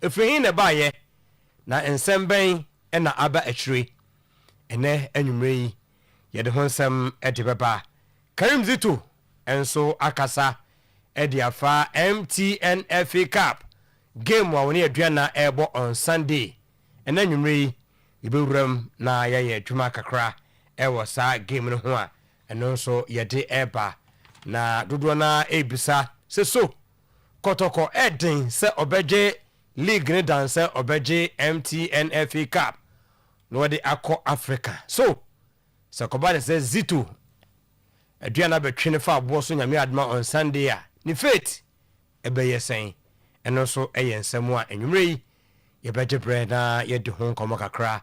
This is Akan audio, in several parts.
efiri na ba ye na ensem na aba achire ene anwumre yi ye de ho nsem de beba Karim Zito enso akasa de afa MTN FA Cup game wa woni aduana ebo on Sunday ene anwumre yi ibewuram na ye adwuma kakra ewo sa game no ho a eno nso ye de eba na dodo na ebisa so kotoko edin se obeje league ne danse obeje MTN FA Cup no de akọ Africa so se kobale se Zito aduana betwe ne fa abo so nyame adma on Sunday a ni faith ebeye sen eno so ensem a enwumre yi ye beje bread na ye de ho komo kakra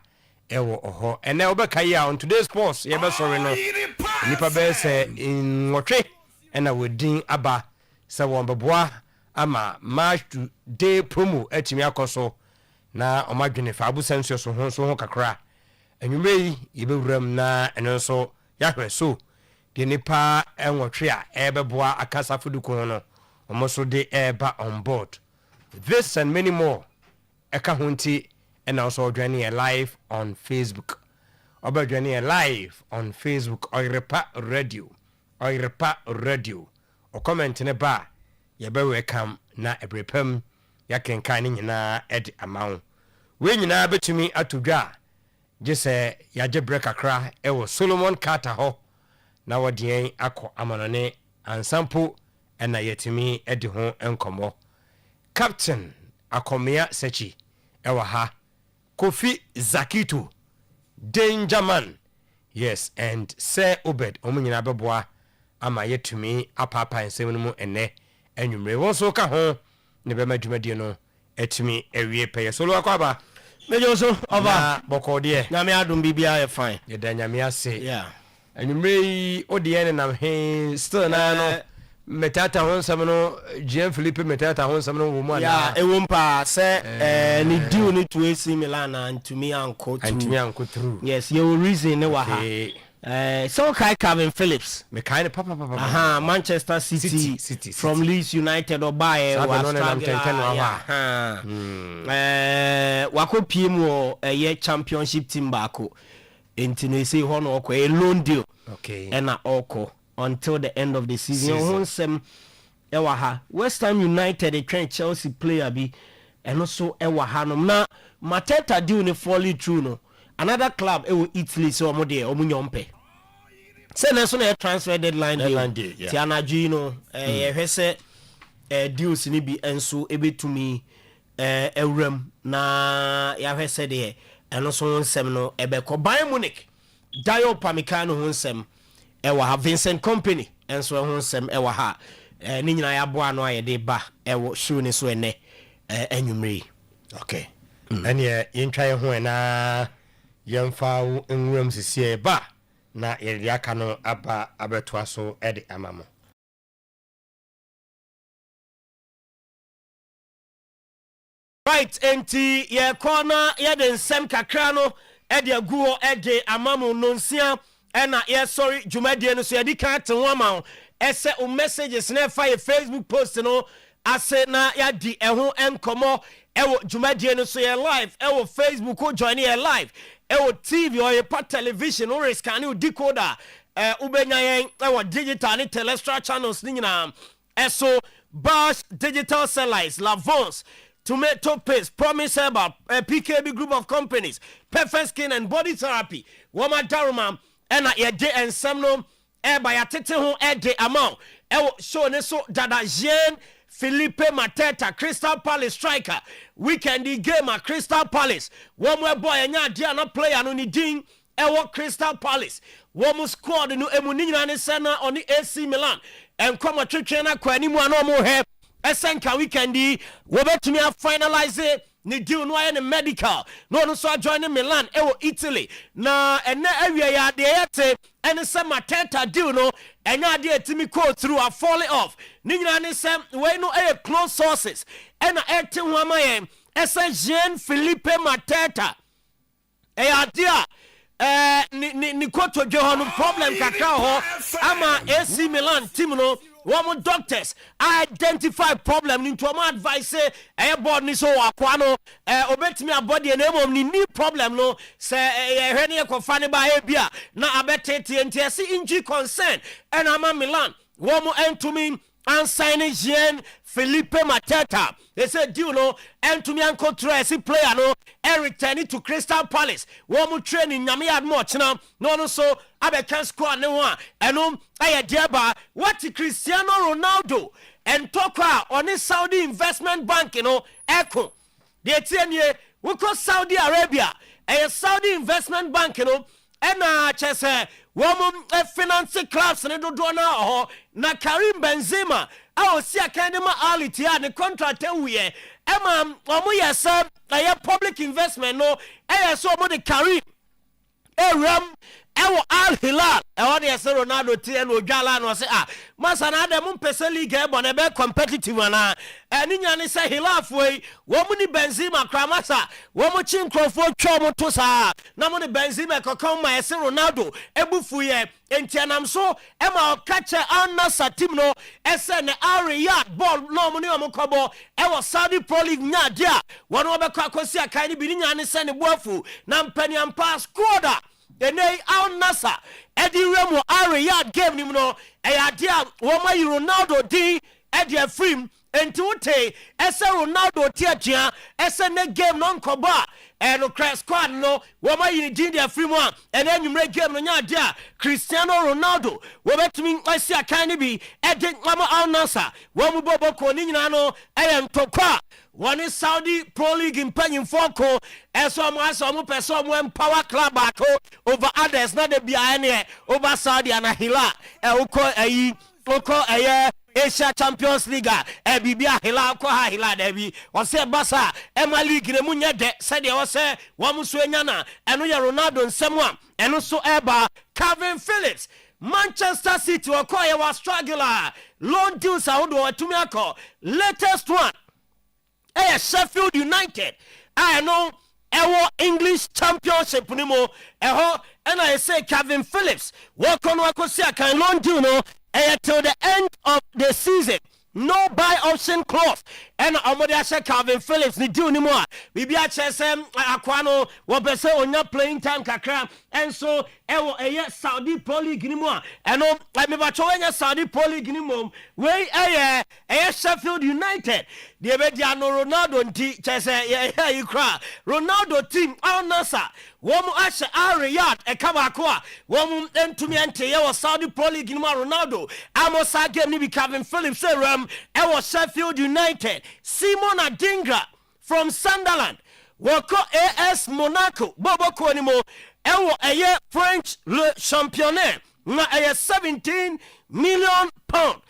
ewo oho ene obeka yi on today's sports ye be sorry no nipa be se nwotwe ena wedin aba se won beboa ama match today promo etimi akoso na omadwene fa abusanso so ho kakra enwumre yi yebewuram na eno so yahwe so de nipa enwotwe a ebeboa akasa fuduko no omoso de eba on board this and many more eka hunti and also joining a live on Facebook joining a live on Facebook Oyerepa Radio o comment ne ba ye be welcome na ebrepam ya kenkan ni nyina ed amount we nyina betumi atodwa je se ya je break akra e wo Solomon Carter ho na wodien akọ amanone ansampo na yetimi edi ho enkomo Captain Akomia Sechi ewa ha Kofi Zakito Dangerman yes and Sir Obed omunyina beboa ama yetumi apapa ensem no mu ene anwumre won so ka ho ne be madwumadi no etumi ewie peye so lo akwaba mejo so oba bokode na me adom bibia e fine ye da nyame ase yeah anwumre ode ne nam he still na no metata honsam no Jean Philippe metata honsam no wo mu ana ya ewompa se ni deal ni to AC Milan and to me anko through yes your reason ne wa ha so kai Calvin Phillips me kai ne papa Manchester City from Leeds United or buy wako PM wo ye championship team bako enti no say ho no a loan deal okay and na oko until the end of the season. Honsem ewa ha West Ham United a train Chelsea player bi and also ewa ha no na Mateta deal ne folly through no another club ewo Italy so omo de omo nyompe say na so na transfer deadline day ti anaju no ye hwese deals ni bi enso ebetumi ewram na ya hwese de eno so honsem no ebeko Bayern Munich Dayo Pamecano honsem ewa ha Vincent Company enso honsem ewa ha ni nyina ya boa no ayede ba ewo show ni so ene anwumre okay ene yentwa ho na yemfa nwuram sisie ba na yede aka no aba abeto aso ede amamo right enti ye corner ye den nsem kakra no ede aguo ede amamo nonsia ena ye sorry jumadie no so ye di kan te ho ama ese o messages na fa ye Facebook post no ase na ya di eho enkomo ewo jumadie no so ye live ewo Facebook o join ye live ewo TV or ye pat television or scan o decoder ubenya yen ewo digital ni terrestrial channels ni nyina eso Bosch Digital Sellers Lavons Tomato Paste, Promise Herbal, PKB Group of Companies, Perfect Skin and Body Therapy, Woma Daruma, and a day and Samno, by a tete de amount. Show Neso Dada Jean Philippe Mateta, Crystal Palace striker, weekend game at Crystal Palace. One more boy and ya dear not play and only ding. Crystal Palace. One squad no Emunina and Senna on the AC Milan. And come a trainer, Quanimu no more hair. Esenka weekendi wobetumi finalize it ni deal no aye ne medical no so join Milan ewo Italy na ene awia ya de yete ene se Mateta deal no enya de etimi go through a falling off ni nyina ne se we no aye close sources ena ete ho amaye ese Jean Philippe Mateta ya dia ni koto je ho no problem kakra ho ama AC Milan team no wɔn doctors identify problem into wɔn advice say ɛyɛ board ni so wakwa no obetumi abɔdeɛ na emom ni knee problem no sɛ ɛhwɛ ne yɛkɔfa ne ba ebia na abɛtete nti ɛsi injury concern ɛna ama Milan wɔn ɛntumi ansign Jean Felipe Mateta. They said, "Do you know? And to me, Uncle Tracy player no, and returning to Crystal Palace. One more training, Yamiad much now. No, so I can score no one. And I dear what Cristiano Ronaldo and Toka on his Saudi investment bank, echo. The 10 year we call Saudi Arabia, a Saudi investment bank, and chess woman financing clubs and do now na Karim Benzema. I see a kind of ality and the contract we Emma Oyerepa a public investment no so the Karim Ram Al Hilal Ronaldo T and Ojala no say Masana de Mumpesa League bon competitive and in say Hilal way woman Benzema Kramasa woman Chincrofo Chomo Tosa Namoni Benzema Kokoma Ronaldo Ebufuye Entianam so Emma catcher Anna Satimno SN Riyadh ball no money omokobo ewo Saudi Pro League nya dia one obekwa kosi akai ni binya ne sene boafu na mpani ampa squad Ene Al Nassr Eddie Remo Riyadh game ni no dia woma Ronaldo di Eddie Free Enti ese Ronaldo tiatia ese ne game non koba no crash squad no woma yini dia free one and then you game no nya dia Cristiano Ronaldo wo betimi asi akan ni bi Eddie Mama Al Nassr wo mu bobo ko ni nyina no ntokwa one Saudi Pro League in Penny Foko so mo person mo empower club back over others na de bia ene over Saudi and Hilal oko Asia Champions League bibia Hilal ko ha Hilal da bi o se basa Emma League ne munya de said e o se wo mu so enya na eno ye Ronaldo nsem a eno so eba Calvin Phillips Manchester City o ko ye was struggler loan deals a wo do atumi akọ latest one Sheffield United I know English Championship nimo and I say Calvin Phillips work on wakosia can loan do no till the end of the season no buy option clause and Amodia say Calvin Phillips ni do ni more bibi a chesem akwano wo pese onya playing time kakra and so Saudi Pro League ni more and me ba chonya Saudi Pro League ni mom we Sheffield United the be dia no Ronaldo nti chese you cry Ronaldo team Al Nassr wo mu ashe Riyadh kaba ko a wo mu entumi ante ye Saudi Pro League ni more Ronaldo amosa game ni bi Calvin Phillips Sheffield United Simon Adingra from Sunderland woko AS Monaco bobo ko ni mo French Le Championnat na 17 million pound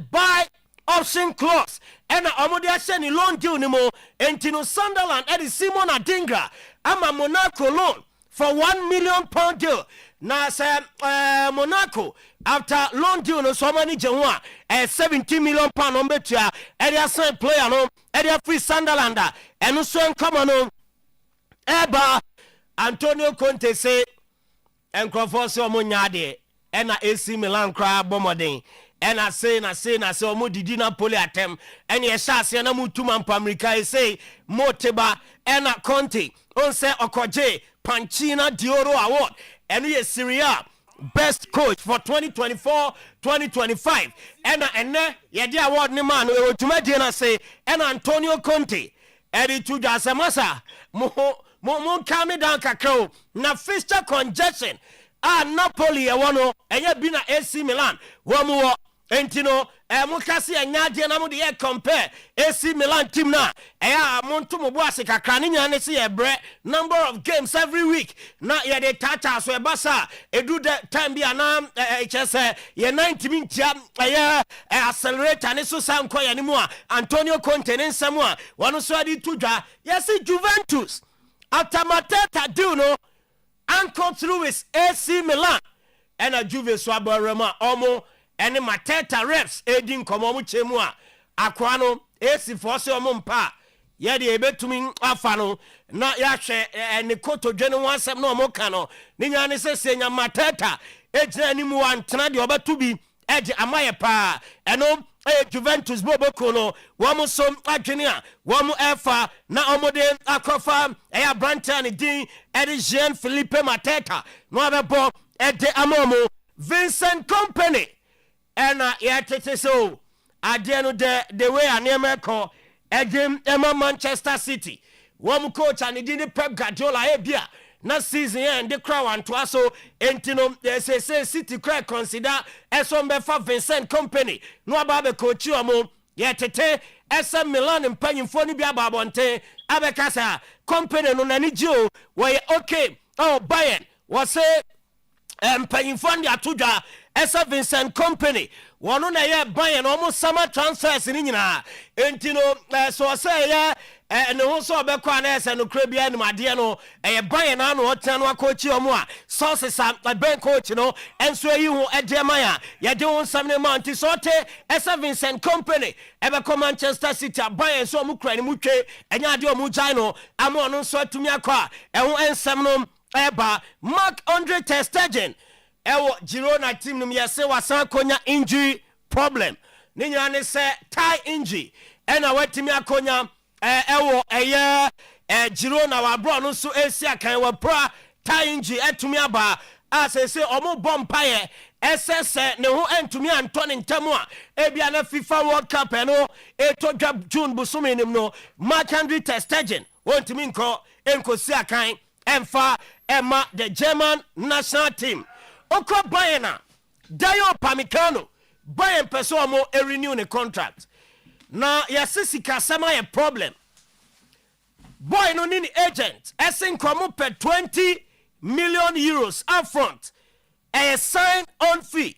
buy option clause and Amodia Sheni loan deal ni mo entino Sunderland Simon Adingra ama Monaco loan for 1 million pound deal na say Monaco after loan deal no so many jenwa 17 million pound on betua sign player no free Sunderland and so come on eba Antonio Conte say enkrofo so mo nyade na AC Milan kra bomoden na say omo didi Napoli atem and ye shase na mutuma mpa America say Moteba na Conte on say okoje Pancina Dioro award and ye Serie A best coach for 2024-2025 and ye di award ni man we tumadi na say and Antonio Conte edi to jasemasa mo calm down kakao na fixture congestion Napoli wano enye bi na AC Milan wo mo entino mo kasi anyade na mo de compare AC Milan team na monto mo boase kakra ne nya ne se bre number of games every week na ye de tata so ebasa edu the time bi ana chese ye 90 minutes accelerator ne so sanko ye ne mu Antonio Conte ne nsam a wono so adi tudwa yes Juventus after Mateta do no anchor through his AC Milan and a Juve Swabarema Omo and Mateta reps edin komo mu chemu a akwano AC force omo mpa ye de ebetumi afano na ya hwe ne koto dwene wansem na omo ka no ne nya ne sesenya Mateta ejina ni mu antena de obetu bi edi amaye pa eno Juventus Boboko no wamu som adwene wamu efa na omode akofa Brantan din edi Jean Philippe Mateta no abebo edi amomo Vincent Company ena yetete so ade no the way anema ko edi ema Manchester City wamu coach and din Pep Guardiola ebia na season and the crowd want to also entino say City cry consider eso mbefa Vincent Company no ababe coach omo yetete SM Milan mpanyimfo ni bia babonte abekasa Company no nani gio we okay oh Bayern was say mpanyimfo ndi atodwa esa Vincent Company wono na ye Bayern almost summer transfers ni nyina entino so say ya ne ho so obekwa na ese no kra bia ni made no Bayern na no otan no akochi omo a sources ben coach no enso yi ho edema ya de won sam ne mount so te esa Vincent Company ebeko Manchester City Bayern so omo kra ni mutwe enya de omo jai no amo no so atumi akwa ho ensam no eba Marc-Andre ter Stegen ewo Girona team no yese wasan konya injury problem ni nyina ne se thigh injury ena watimi akonya ewo Girona wa bro no so esi akan wa pra thigh injury etumi aba asese omo bompaye SSS ne ho entumi antone ntamu a ebia na FIFA World Cup no etodwa June busumi nim no Marc-Andre ter Stegen wontumi enkosi akan emfa Emma the German national team Oko Bayern Dayo Pamecano Bayern peso mo renew the contract na yasisi kasama ye problem boy no need agent esen komo per 20 million euros upfront a sign on fee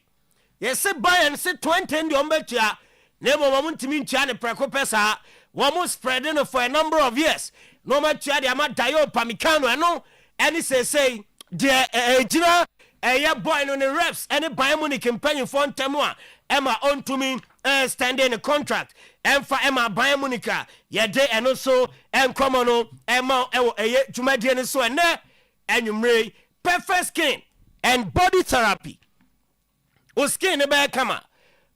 yesi Bayern se 20 ndi ombetia nebo mamuntimi ntia ne preko pesa wamo spreading for a number of years no matter the ama Dayo Pamecano eno any say the ejina boy no the reps any Bayern Munich company for ntemu a Emma on to me standing a contract and for Emma Bayern Munich ye de eno so en come no Emma jumadi ne so ene enumre perfect skin and body therapy o skin e be kama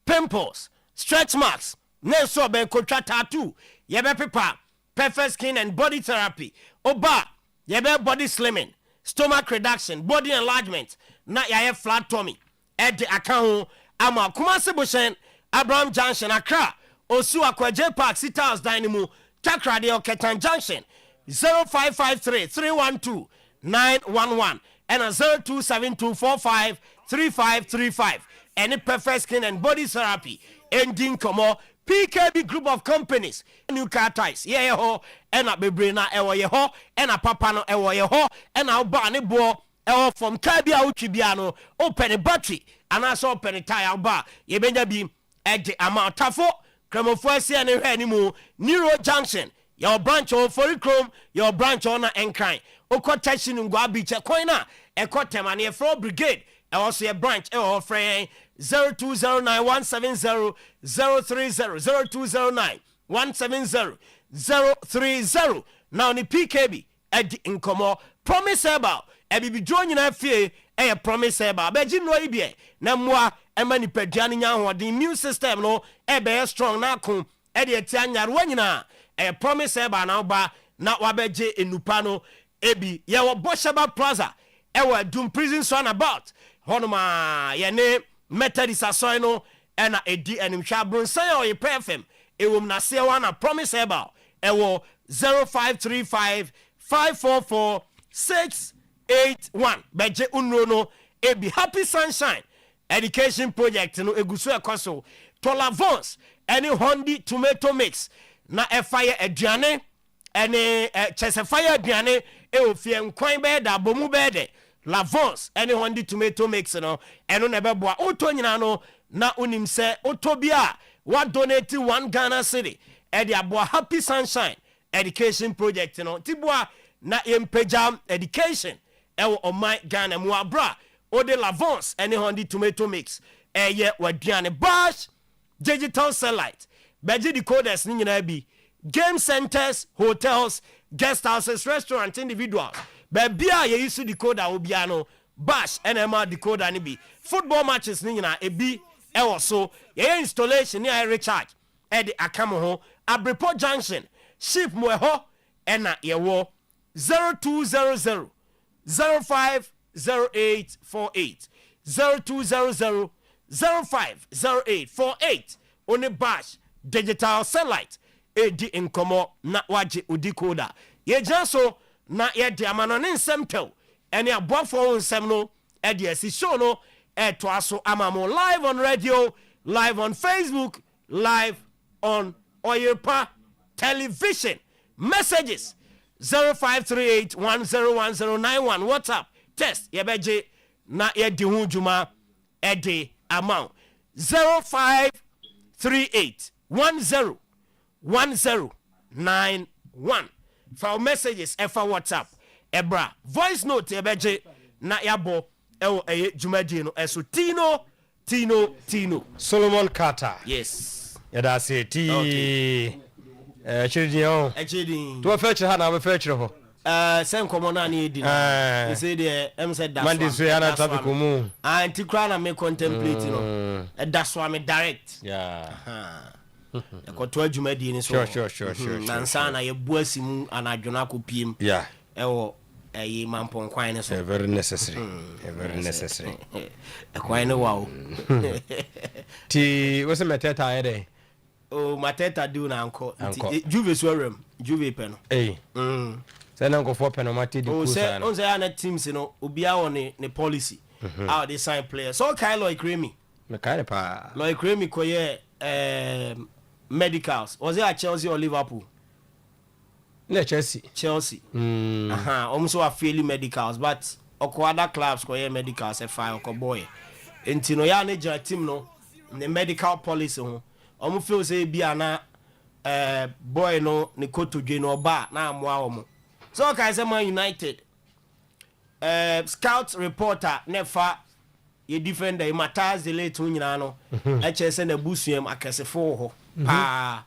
pimples stretch marks ne so be kotwa tattoo ye be pepa perfect skin and body therapy oba ye be body slimming stomach reduction body enlargement na ya flat tummy edi account ama Kumasi Bushen Abraham Junction Accra Osu Akwaje Park City House Dynamo Takra de Oketan Junction 0553 312 911 and 0272453535 any perfect skin and body therapy ending komo PKB group of companies new car ties ye ho ena bebre na ewo ye ho ena papa no ewo ye ho ena oba ne bo ewo from car bia utwibia no open battery ana so open tire oba ye benya bi ege amatafo kremofo asia ne hwe animu Neuro Junction your branch on Forichrome your branch on Enkran okotashin ngwa biche coina ekotemane for brigade e also your branch e o free 0209170030 0209170030 now ni PKB edi nkomo promise about e bibi join na fie e promise about beji no ibie na moa e mani peduane nya hoden immune system no e be strong na kon e de tianyare wanyina e promise about na ba na wabeje enupa no ebi ye wo Bosheba Plaza e wo Dum prison so about honoma ye ne Methodist asoy no ena edi animhwa bronsan o ye FM e wom na se wa na promise about e wo 0535 544681 beje unro no ebi Happy Sunshine Education Project no egusu ekoso Tolavons any Hondi tomato mix na e fire aduane ene chese fire aduane e ofie nkwan be da bomu be de Lavons any Hondi tomato mix no eno na beboa oto nyina no na unim se otobia wa donate 1 Ghana city e de abo Happy Sunshine Education Project no tibua na empejam education e o my Ghana mu abra o de Lavons any Hondi tomato mix e ye waduane bash digital satellite beji decoders ni nyina bi game centers hotels guest houses restaurants individuals bebia ye use decoder obia no bash NMR decoder ni bi football matches ni nyina ebi so ye installation ni recharge e de akamo ho Abrepo Junction ship mo ho e na ye wo 0200 050848 0200 050848 only bash digital satellite edi inkomo na waje udikoda ye janso na ye de amano ne nsem tew ene abofo nsem no e de asi show no e to aso amamo live on radio, live on Facebook, live on Oyerepa television. Messages 0538101091 WhatsApp test ye beje na ye di hu juma e de amount 0538101091 for messages e for WhatsApp ebra voice note e beje na yabo ewo eye jumadi no eso Tino Solomon Carter. yes Yada say ti chiridi on echidi to feature ha na feature ho sen komo na na edi na say the em said that Monday so yana traffic mu anti kra na me contemplate no that's why me direct e ko to adwumadi ni so sure nansa na ye buasimu anadwona akopiem ewo ayi mampon kwan ne so very necessary e kwan ne wow ti wose meteta ede o mateta do na anko juve sorem juve pe no say na go for penalty di kusa on say na teams no obia won ne policy how they sign players so Kyle Oyerepa me kai pa Oyerepa ko ye medicals was it at Chelsea or Liverpool? No, Chelsea. Almost a fairly medicals, but other clubs ko ye medicals e fine ko boy. Enti no ya na team no the medical policy ho. Omo feel say bia na boy no ne koto dwe no ba na amoa omo. So kai say Man United scout reporter nefa ye defender Matthias de late nyina no e che say na busuem akesefo ho pa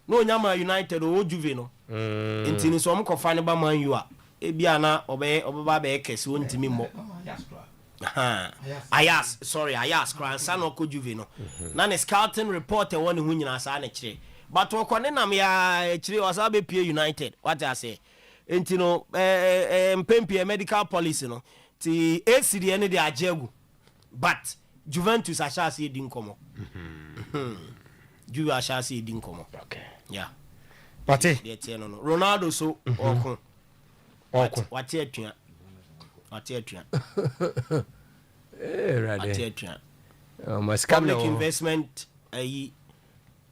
no nyama United o Juve no enti ni so mo kofa ne ba Man U a e bia na obeba be kese ontimi mo Ayas kransa no ko Juve no na ne scouting reporter won hu nyina sa na kire but okone nam ya kire wasa be pie United what I say enti no mpempie medical policy no ti ACD ne de agegu but Juventus ashasi edi nkomo Juve ashasi edi nkomo okay yeah Pati no Ronaldo so okun wati atua ready public investment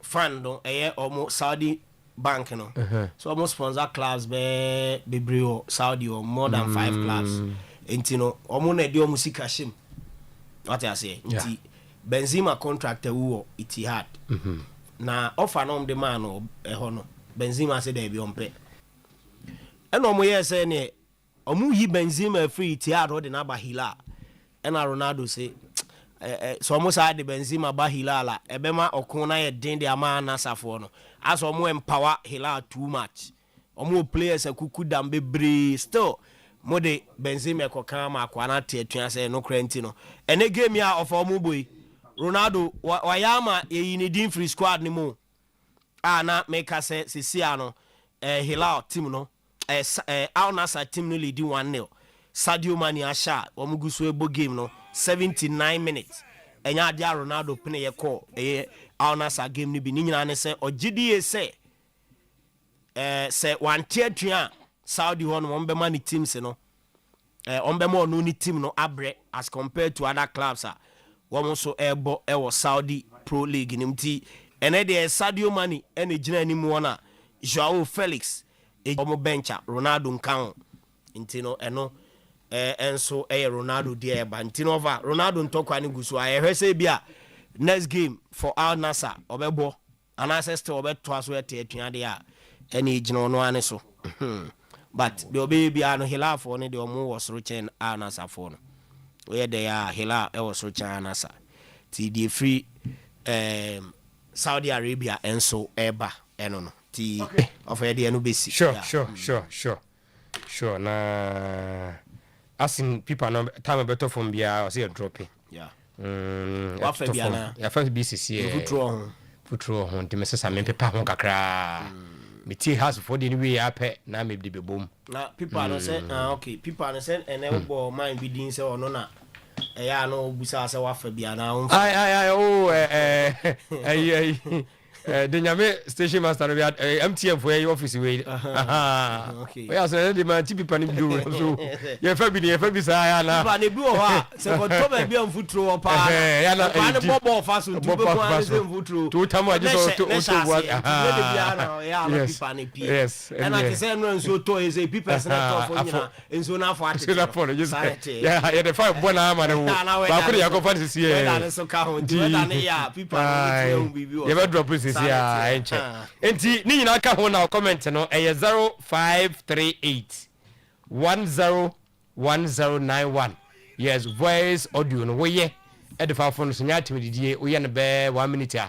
fund no omo Saudi bank no so almost sponsor clubs be brio Saudi or more than 5 clubs enti no omo na de omo sika shim what I say enti Benzema contract wo Etihad na offer no de man no ho no Benzema say dey be ompe eno omo ye say ne omo yi Benzema free Etihad o de na ba Hilal ena Ronaldo say so omo say de Benzema ba Hilal ebema okun na ye den de ama na safo no as omo empower Hilal too much omo players akuku dam bebre still mo de Benzema ko kan ma kwa na te atua say no krenti no ene game ya of omo boy Ronaldo wayama ye ni din free squad ni mo na make us say no Hilal team no Al Nassr team no lead 1-0 Sadio Mane asha omuguso ebo game no 79 minutes enya dia Ronaldo pene ye call Al Nassr game ni bi ni nyina ne say ogidie say one tier twa Saudi ho no ombe man teams no ombe mo no ni team no abre as compared to other clubs womo so ebo ewo Saudi Pro League nimti ene de Sadio Mane ene gina ni mu na Joao Felix omo bencha Ronaldo nkan intino eno enso Ronaldo de eba intino over Ronaldo ntokwa ni guso ahwese bia next game for Al Nassr obebo anase still obeto aso ete atua de a ene gina ono ane so but the obe bia no Hilal for ne de omo wosoro chen Al Nassr for no we de ya Hilal wosoro chen Al Nassr ti de free Saudi Arabia enso eba eno no ti of idea no basic sure na asking people no time better from bia or say dropping wa fa biana ya fa BCC futuro ho ntime sesa me pepa ho kakra me tie house for the way apɛ na me de bebom na people no say okay people no say ene wo mind bi din say ono na eya no busa say wa fa biana ho ai the nyame station master we MTF for your office we okay we are saying the man people ni do so you fa bi say ya na ba ne bi o ha se ko to ba bi am futuro pa ya na ba ne bobo fa so tu be ko an se futuro to tamo aje so to wa ya na people ni pi and I say no nso to is a people say to for nyina nso na for ati ya the five bona ma ne wo ba ko ya ko fa si we na so ka ho ndi we na ya people ni bibi o you be drop ya enche enti ni nyina ka ho na comment no 0538 101091 yes voice audio no we ye edifa phone so nya timididie we ye no be 1 minute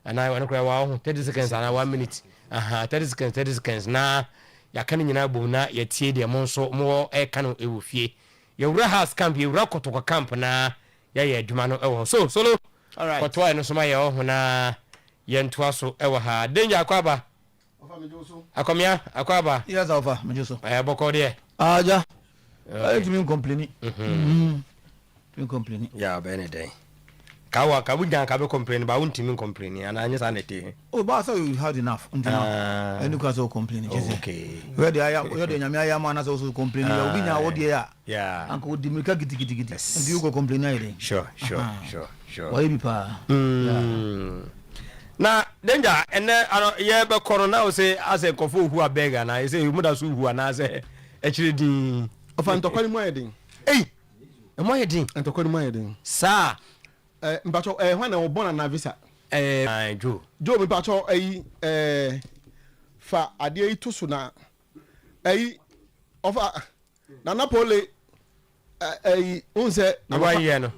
and I want to wa 30 seconds and 1 minute 30 seconds na ya kan nyina bom na ya tie de mo so mo e kan ewo fie ya wura house camp ya wura kotoko camp na ya ye adwuma no ewo so solo all right kotwa no so ma ye ho na yentoa so ewa ha danger akwaba ofa mejoso akwaba yes ofa mejoso boko de aja I to me complaining me complaining ya benede kawa kabujan ka be complain ba untimi complain ana anya sa nete oh ba so you had enough until now and you can so complain okay where the nyame aya ma na so complain you obi nya wo de ya yeah anko di milka gidi and you go complain aí sure why be pa na danger ene ye be corona o say as a kofo hu abega na say you muda so hu na say echire din ofa ntokwani mo yedin eh mo yedin ntokwani mo yedin sa mbacho hwan na wo bona na visa jo mbacho fa ade yi to so na ofa na napole unse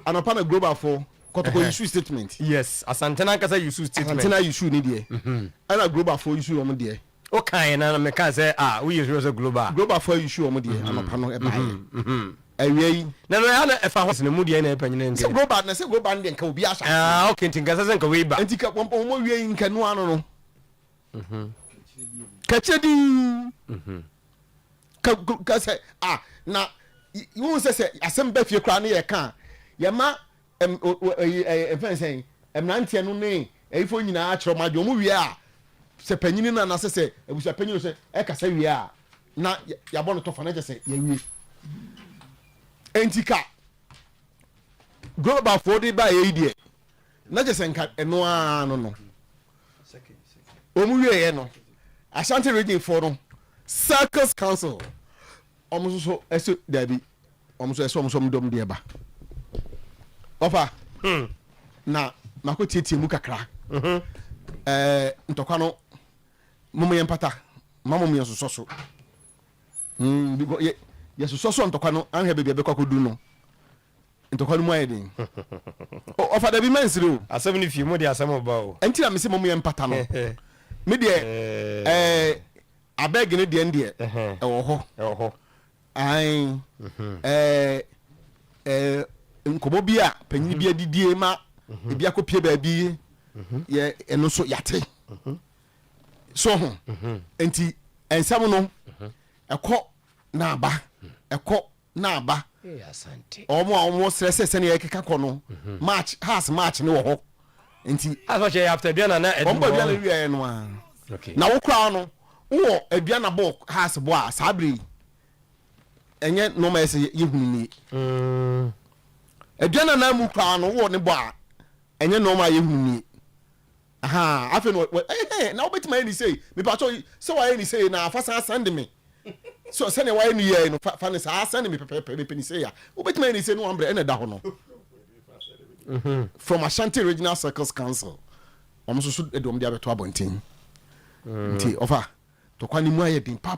anapa na global for kotoko issue statement yes asantena kasa issue statement asantena issue ni de ana global for issue omo de o kan na me kan say we use global for issue omo de anapa no e bae awie na no ya na e fa ho na mu de na e panyina nge global na se global de nka obi asa okay ntinka sa nka we ba ntika pompo mo wie nka no ano no kachedi ka say na you say asem ba fie kra na ye kan ye ma say emnantie no ne efo nyina a kiro majo mo wie a se panyini na se ebusa panyini se e kasa wie a na ya bo no to fa na je se ya wie entika global for the by idea na je se nka eno a no omu wie ye no Ashanti region for no Circus Council omuso eso dabi omuso eso omuso mdom de ba ofa na mako tietie mu kakra ntokwa no momo yempata mamo mi soso ye soso ntokwa no anhe bebia be kwakodu no ntokwa no mu ayedin ofa dabi mensiri o asem ni fi mu de asem ba o enti na me se momo yempata no me de abeg ne de ndie ewo ho ai nkobo bia panyin bia didie ma bia kopie ba bi ye eno so yate so ho enti ensam no ekọ na aba asante omo stress ne yekeka kọ no match ne wo ho enti aso after bia na omba bia na wi no a okay na wo kra no wo abia na bo has bo a sabri enye no ma ese yehunni aduana na mu kwa no wo ne bo a enye no ma yehunni afi no na obetima eni sei me pa cho so wa eni sei na fa send me so se ne wa eni ye no fa ne sa send me pepe ni sei ya obetima eni sei no ambre ene da ho no from Ashanti Regional Circus Council omo so edom dia beto abontin nti ofa to kwani mu ayedin pa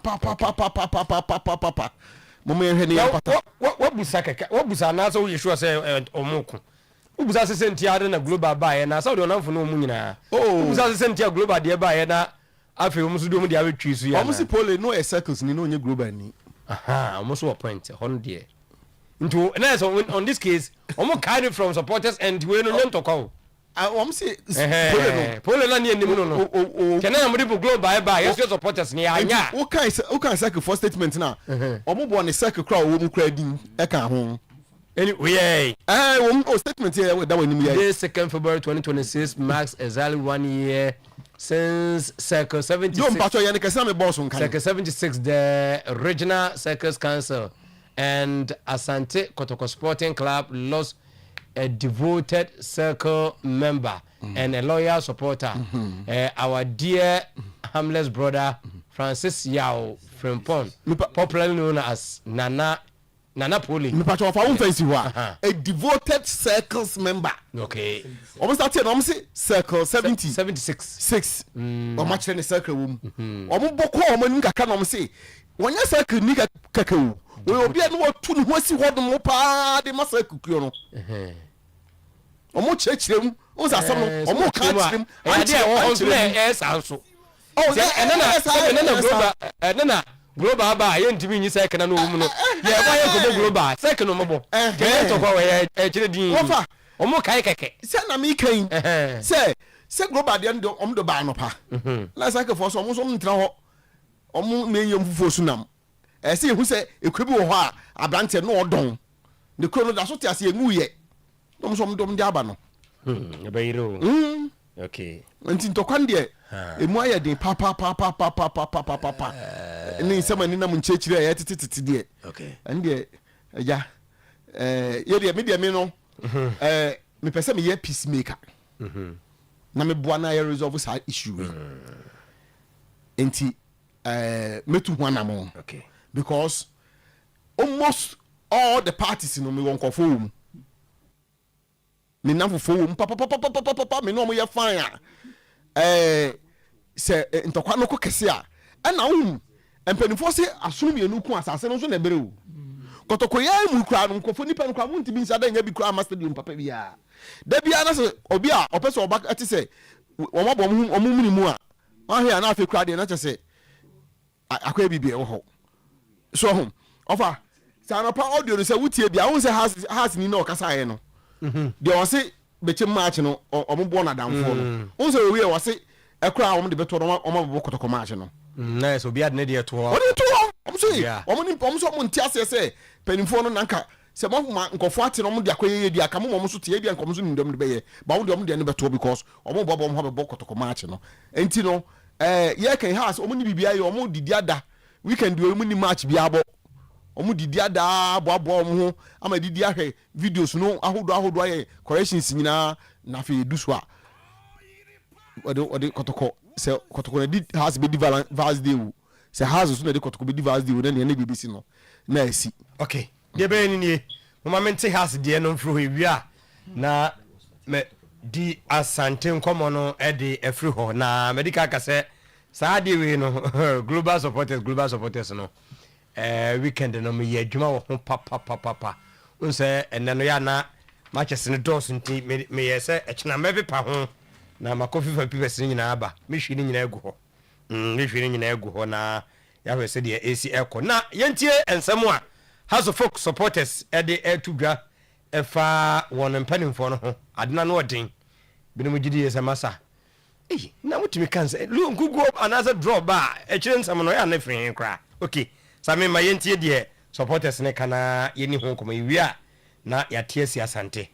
momo ye hwene yapata wabusa kaka wabusa na so ye sure say omuku wabusa se senti ade na global ba ye na so de onamfo no mu nyina wabusa se senti global de ba ye na afi omu so de omu de awetwi su ya omu si pole no e circles ni no onye global ni omu so point hono de Into on this case, almost kind of from supporters and we don't to call. I want to say, Poland and the can I move globe by yes, your supporters near. What kind of circle for statement now? Omo one a circle crowd won't credit Eka home. Anyway, statement here with that one. This 2nd February 2026 marks exactly 1 year since Circle 76. Circle 76, the Regional Circus Council and Asante Kotoko Sporting Club lost a devoted circle member and a loyal supporter. Our dear harmless brother Francis Yao Frimpon, popularly known as Nana Poli. A devoted circles member. Okay. Almost that circle 76. 6. Or much in the circle room. Or say, when you circle nigga kakao, we will be at what two was what the mopa de massacre. Or more church them, or some or more catch them. Yes, also. And then global ba yen timi ni second na no mu no ye ba ye go global second no mo ke to ko we e kire din o mo kai keke se na mi kan se global de ndo om do ba no pa na second for so mo so ntra ho om me yem fufu sunam se hu se ekwebi wo ho a abrante no odon de kro no da so te ase engu ye dom so dom de aba no e ba yiro okay nti ntokwan de emu aye de pa ni nsema ni na mu nchechire ya tititi de okay ande ya ye de me no me pese me ye peacemaker na me boa na ye resolve sa issue we enti metu ho anamo okay because almost all the parties no me won kofo mu me na fofo mu pa me no mo ye fine se ntokwa no ko kese a na empenifo se asunu mienu ku asase no so na bere o kotokoya mu kura no nkofo nipa no kwa mu ntibi nsa da nya bi kura ma stadium papa bia da bia na se obi a opese oba ati se o mabo omu minimu a ahia na afi kura de na chese akwa bibie wo ho so ho ofa sa pa audio no se wutie bia won se has ni na okasa ye no de o se beche match no omo na damfo no won se we o se ekura omo de beto no omo kotoko match no na so bia de de to o de to omo so omo ni omo so omo ntia se penifo no nanka se mo nkofo ate no omo de akoye di aka mo so tie bia nkom so ndom de beye ba wo de omo de ne beto because omo bobo omo be kotoko match no enti no ye kan house omo ni bibia ye omo didi ada weekend we omo ni match bia bo omo didi ada boabo omo ho ama didi ahwe videos no ahodo aye corrections nyina na fe du so a ode kotoko se kotoko na di house be vals day wo se house so na de kotoko be di vals day wo na ne BBC no na asi okay de be ni mo mente house de no mfro wi a na me di asante nkomo no e de afri ho na medical ka se sa de we no global supporters no weekend no me ye adwuma wo ho papa unse enne no ya na matches ne dos nti me ye se e chena mebepa ho na makofi fa pipes nyina aba me hwi ni nyina egu ho me hwi ni nyina egu ho na ya hwe se de AC Echo na yentie ensem a House of Folk supporters e de etudwa e fa won mpanimfo no ho adena no odin binom gidi ye se masa na mutimi kanse lu nkugo another draw ba e kire nsam no ya na frin kra okay same ma yentie de supporters ne kana yeni ho koma yiwia na yatie si asante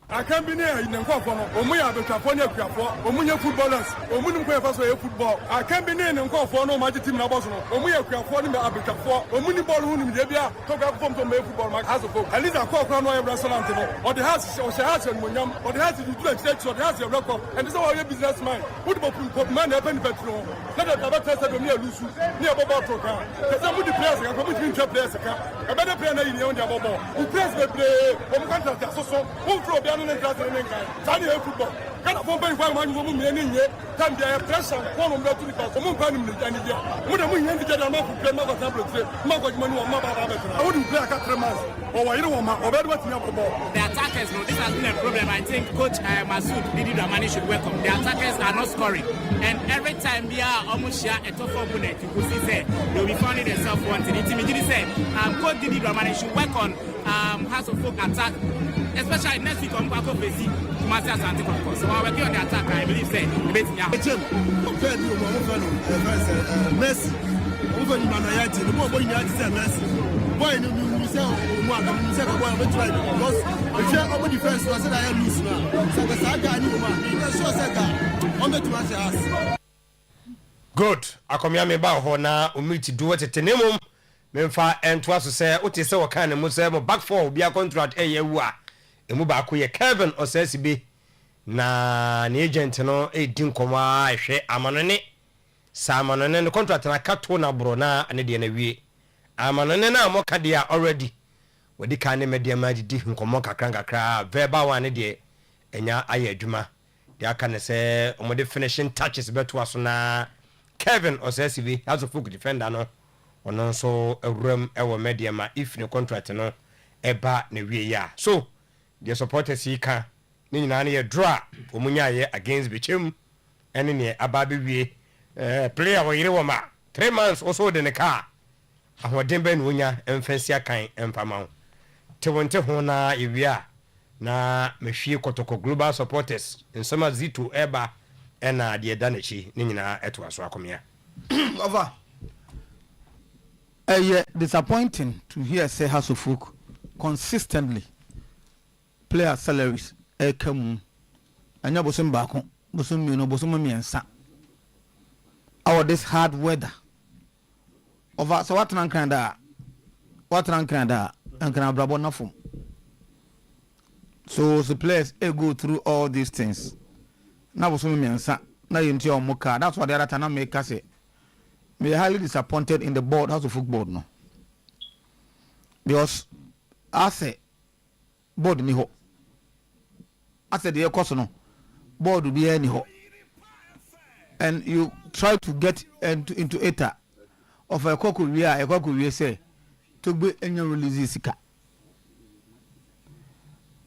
akambi ne ayi nkofo no omu ya betwafo ne akuafo omu nya footballers omu nim ko yafa so ye football akambi ne nkofo no ma team na boss no omu ya akuafo ne abetwafo omu ni ball hu nim de bia to ga fom to me football ma has of aliza ko no ye restaurant no or the house o se house no nyam or the house you do church or the house you record and this is your businessman who the pop man e pen petro na da ba test do me alusu ni e bobo to kan kase mu di players kan ko mu team players kan e be the player na yi ni on dia bobo u players be play omu contract so who throw no trust in ngai tani e football kana fo ben kwa ma nyu mu me ni nye tam dia pressure ko no mbe turi ka mo mpa ni mu ni dia mu da mu nya ndi da ma fu play ma ko table tre ma ko juma ni wa ma ba ba betra I wouldn't play aka 3 months or wa yire wa ma obedo what ni football the attackers no this has been a problem I think coach Masoud Didi Dramani should welcome the attackers are not scoring and every time we are almost share a tough opponent you could see say they will be finding themselves wanting it me say coach Didi Dramani should work on House of Folk attack, especially next week on Kwako Besi, Master Santi Kwako. So we're working on the attack. I believe say debating now. Messi, over in Manayati, the more boy United Messi. Boy, you say, boy, we try because if you're over defense, I said I am loose now. So the saga, you man, you can show Saka on the two us. Good. Akomya me ba ho na umiti do what tenemum. Memfa entwa so say ote say waka ne mo say mo back for obi a contract eyewu a emu ba ko ye Kevin Osasibe na ne agent no di nkoma a hwe amanone samanone no contract na kato na bro na ne de na wie amanone na mo ka de already wodi ka ne media ma di nkoma kakra verbal one de enya aye adwuma de aka ne say omo de finishing touches beto aso na Kevin Osasibe as a folk defender no ono so awuram ewo media ma if ne contract no eba na wie ya so the supporters yi ka ni nyina na ye draw omunya ye against Bechem ene ne aba be wie player wo yire wo ma 3 months also de ne ka ahoden be no onya emfansi akan empama te wonte ho na ewia na mehwie kotoko global supporters nsema zito eba ena de da na chi ni nyina eto aso akomia over. Disappointing to hear say House of Folk consistently player salaries come anya bosom baako bosom mi no bosom miensa our this hard weather over so what ran Canada and can brabo na form so the players go through all these things na bosom miensa na yinti omuka that's what the other time make us say we are highly disappointed in the board, House of Football, no. Because I say board ni ho. I said the course no board will be any ho. And you try to get into ETA of a koku say to be any release sika.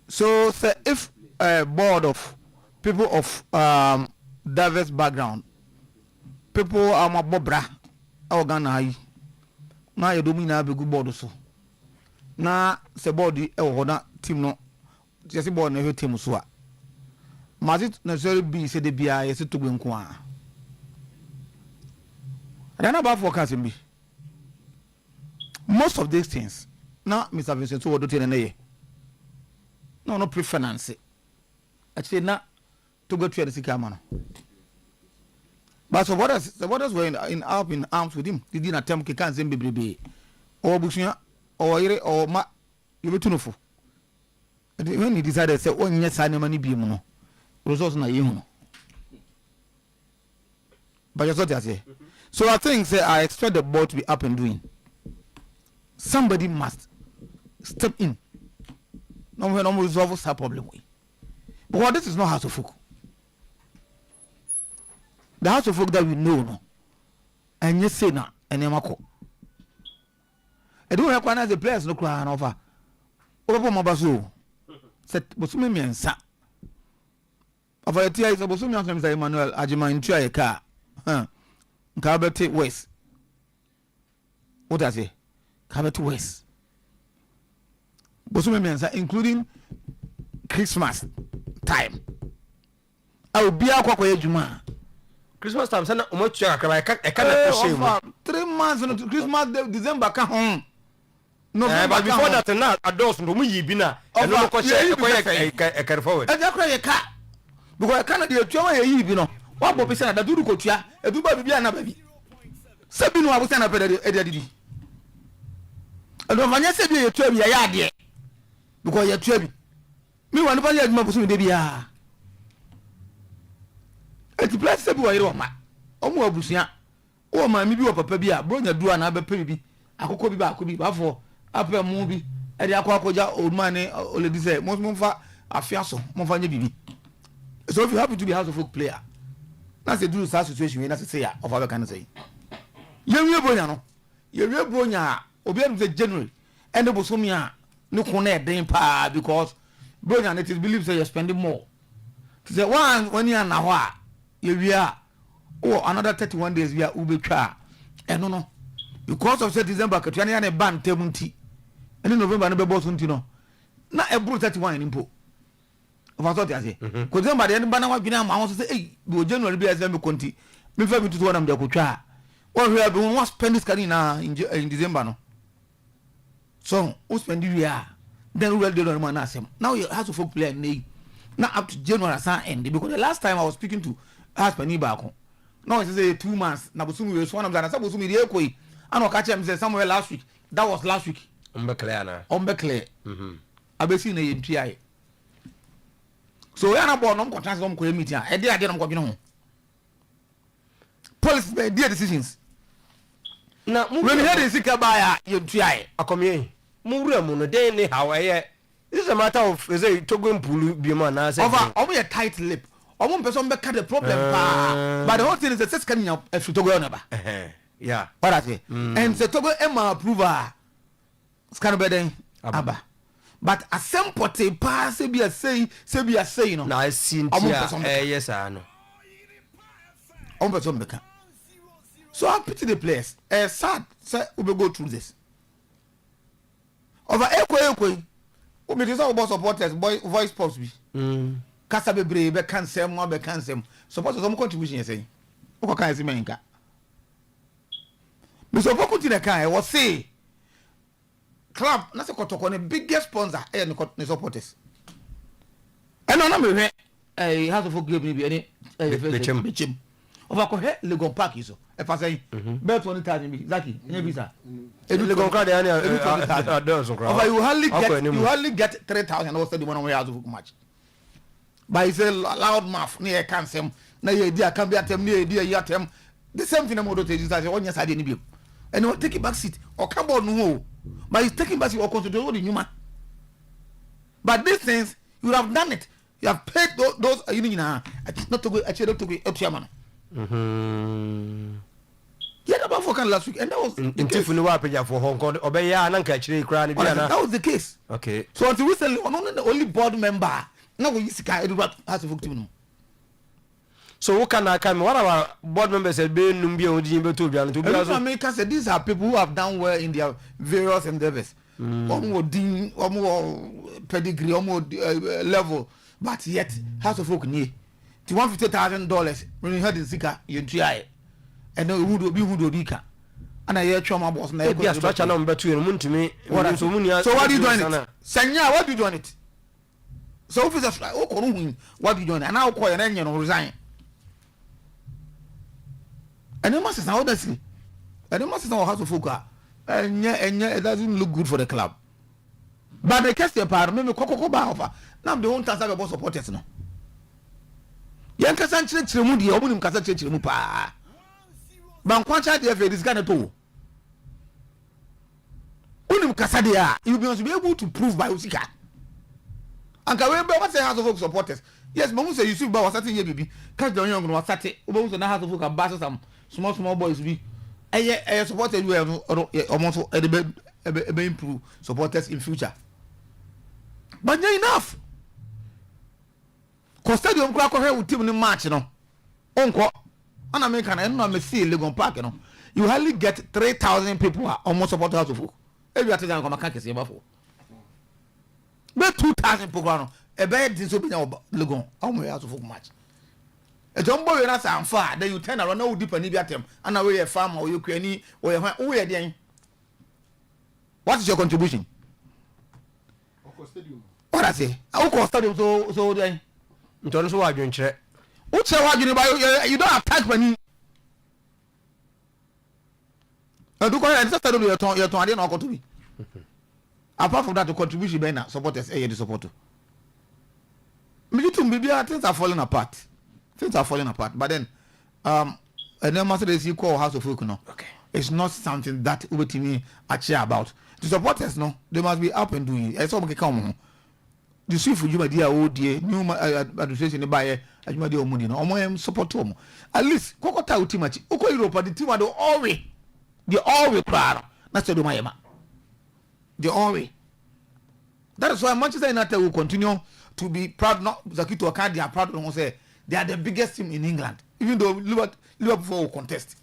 So say if a board of people of diverse background, people are my bobra. Ghana yi na ye domi na be good board so na se board e wo na team no je se board na he team so a must necessarily be say de bia ye se to gbe nko a na ba forecast be most of these things na Mr. Vincent so wodo tene na ye no preference actually na to go to the sikama no. But supporters were in arms with him. They didn't attempt to cancel baby or Bushia or Ire or Ma. You were too full. When he decided, say, oh, yes, I money be mono. Results na you. But that's what I say. So I think, say, I expect the board to be up and doing. Somebody must step in. No, we don't resolve that problem. But what this is not House of Folk. The House of Folk that we know, no, and you say na, and you mako. I don't recognize the players no cry over. Over my basu. Set Bosumi miensa. Over a tear is a Bosumi and Emmanuel Ajima in try a car. Cabete West. What I say? Cabete West. Bosumi miensa, including Christmas time. I will be a kwakwa juma. Christmas time sana umochu akaba e kana push 3 months no Christmas December ka home. No, but before that na adults no mu yibi na e no ko che e carry forward. E jakra ye ka. Because kana de atwa ye yibi no. Wa bo pese na da duru ko tua, e du ba bibia na ba bi. Sebi no abusa na pede e didi. E do manya sebi ye tua bi ya ade. Because ye tua bi. Me wan ba ye aduma busu de bia. Eti place sebi wa yire ma. Omo abusia. O ma mi bi wo papa bi a bronya dua na be pe bi. Akoko bi ba akobi ba fo. Apẹ mu bi e de akwakoja Odmane oledi say mo fa afiaso mo fa nye bibi. So if you happen to be House of Folk player, that's a do such situation we na say ya of our can say. Ye wie bonya no. Ye wie bonya obi am say January and bosomi a no ko na den pa because bonya it is believed say you spending more. Say one when you na ho a ye wie a oh another 31 days we are ubetwa. No because of say December ka tuane na ban temunti and November no be boss untino na ebru 31 nimpo overthought ya say ko December de ba na wa dwena ma ho say eh be January be asem konti me fa mi tutu wona me de kotwa one we be one spend this money na in December no so we spend the year then we do no na asem now you have to folk play now up to January san end because the last time I was speaking to husband back now it say 2 months na bosumi we so na na bosumi de ekoi ana ka chem say somewhere last week that was last week on clear abesi na yentui so we na board no ko trans no ko meeting e dey ade no ko dwene ho police be their decisions na when head is sick by yentui akomie mu wura mu no dey ne how this is a matter of say Togo mpulu bi ma na say over your tight lip omo person be cut the problem but the whole thing is the six can you Togo na ba yeah what I say and the Togo Emma approval scan be den aba but asempote pa se bi say no na sintia yes no omo person be kan so I pity the players sad say we go through this over ekwe o me say about supporters voice post bi kasa bebre be cancel supporters some contribution say o kan say menka me so for continue kan was say club na say kotoko ne biggest sponsor ne supporters and no me hwe house of game bi any bechem over ko he Legon Park iso e fa say bet 20,000 bi zaki nya visa Legon card ya over you hardly get 3,000 or 31 on house of match by say loud mouth near cancel na ye dia can be atem near dia yatem the same thing about the say one yes I didn't be and you take back seat or carbon no but he's taking back seat or consider the human but these things you have done it you have paid those you know not to go actually to go up chairman yeah about for last week and that was if you wa page for Hong Kong obey ya na nka chire kura ni bia na that was the case okay so until recently the only board member now we use Edward has to victim so who can come what our board members say be num bia odin be to bia no to bia so America said these are people who have done well in their various endeavors pedigree level but yet House of Folk ni $150,000 when you heard the zika you try and no who do dika and I hear trauma boss na e structure na mbeto you muntumi so what are you doing it senya what do you doing it so officer what do you doing and now call and you resign and the masses now honestly and the masses now House of Folk and it doesn't look good for the club but the case the part me kokoko ba offer now they won't answer about supporters no yan kasa chire mu de omunim kasa chire mu pa ban kwancha de fe this guy to unim kasa de you be able to prove by usika anka we be what say House of Folk supporters yes but say Yusuf ba wasate ye bibi catch the young no wasate obo so na House of Folk bass some small boys bi eye supporters you almost be improve supporters in future but not enough cause stadium kura ko hwe team ni match no onko ana me kan no me see Legon Park no you hardly get 3,000 people are almost support House of Folk e bi ate jan ko maka kese ba fo be 2,000 people no e be din so bi na Legon almost House of Folk match e jombo we na sa amfa then you turn around na wo deeper ni bi atem ana we ye farmer wo ye kwani wo ye hwan wo ye den what is your contribution stadium what I say I stadium so then nton so wadwen kire wo che wadwen ba you don't attack money do ko and stadium you ton ade na okoto bi apart from that the contribution be na supporters the support militum bibia things are falling apart but then and then master is call House of Folk no okay it's not something that ubetimi actually about the supporters no they must be up and doing it so we come the chief Juma dia odie new administration ne baye Juma dia omuni no omo support omo at least kokota ultimate uko Europe the team do always proud na say do mayema the always that is why Manchester United will continue to be proud not Zakito Akadi they are proud to say they are the biggest team in England even though Liverpool will contest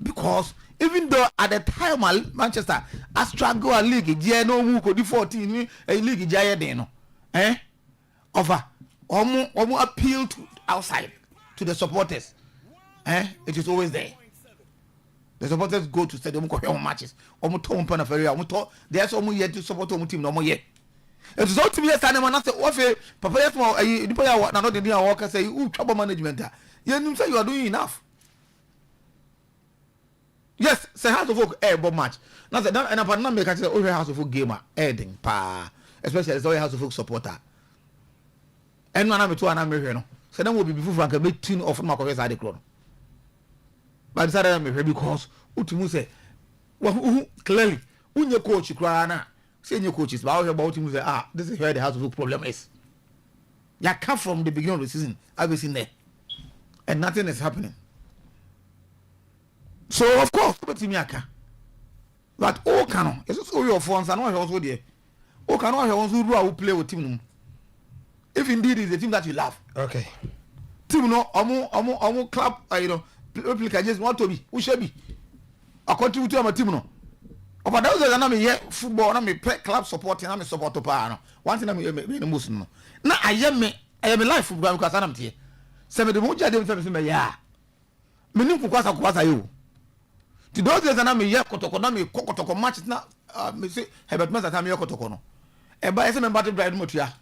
because even though at the time Manchester I struggle a league je no mu ko di 14 league je den no over omo appeal to outside to the supporters it is always there. The supporters go to stadium ko hwe matches omo to mo pana ferry omo to there's omo here to support omo team no omo here. It is all to be a stand man say what papa yes mo people ya na no dey dey work say you trouble management you say you are doing enough. Yes, say House of Folk air match. Now say and upon na make say o House of Folk gamer heading pa, especially as House of Folk supporter. And na me to na me hwe no. Say dem will be before Frank be tune off na ko side club. But decided me hwe because utimu say clearly unye coach kra na say nye coaches but about utimu say this is where the House of Folk problem is. You come from the beginning of the season, I've seen there. And nothing is happening. So of course, but all canon. It's also your phones and all also there. All canon who play with team. If indeed it's a team that you love. Okay. Team no omo club replica just want to be. Who should be? I contribute to my team no. But those are not me football, na me play club support, na me support to pa no. One thing me most no. Na I am life football because I'm here. Seven the moja dem me ya. Me nim kwasa you. To those days na me ye kotoko na me kokotoko match na me say Herbert Mesa ta me kotoko no e ba ese me battle drive motua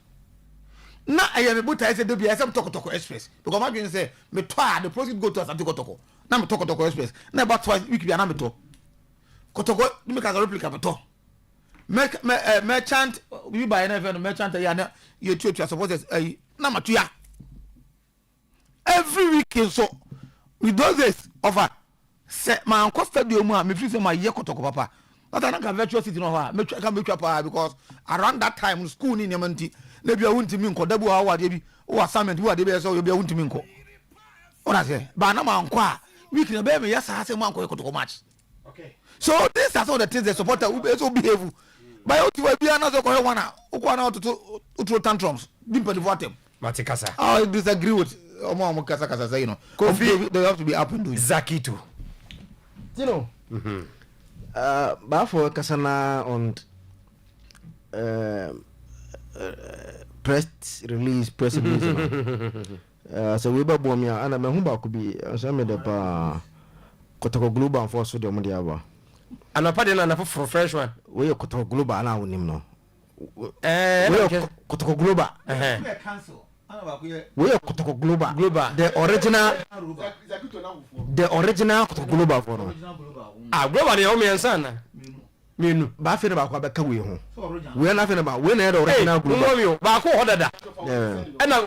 na aye me buta ese dobia ese tokotoko express because my dream say me toa the proceed go to as kotoko na me tokotoko express na about twice week bia na me to kotoko me ka replica me to merchant we buy na even merchant ya na you suppose na matua every week so with those days offer say man ko stadium a me free say my ye kotoko papa that na can virtual city no ha me can make papa because around that time school ni nyamanti na bia wuntimi nko dabu ha wade bi o assignment bi wade bi so bia wuntimi nko ona say ba na man ko a week na be me yes ha say man ko kotoko match. Okay, so these are all the things the supporter will be so behave by what you bia na so ko he wana o ko na to tantrums bi pedi for them Matikasa. I disagree with omo kasa say they have to be up and doing Zakito. You know, before Kasana und press release. So we ba bomia ana me humba ko bi so me de pa Kotoko Global for so de mo de aba. Ana pa de na for fresh one. We Kotoko Global na wonim no. We Kotoko Global. cancel. We Kotoko Global. The original Kotoko Global for no. Global de o me ansana. Menu ba fe na ba kwa beka we ho. We na fe na ba we na the original Global. Mo ba ko hodada. Na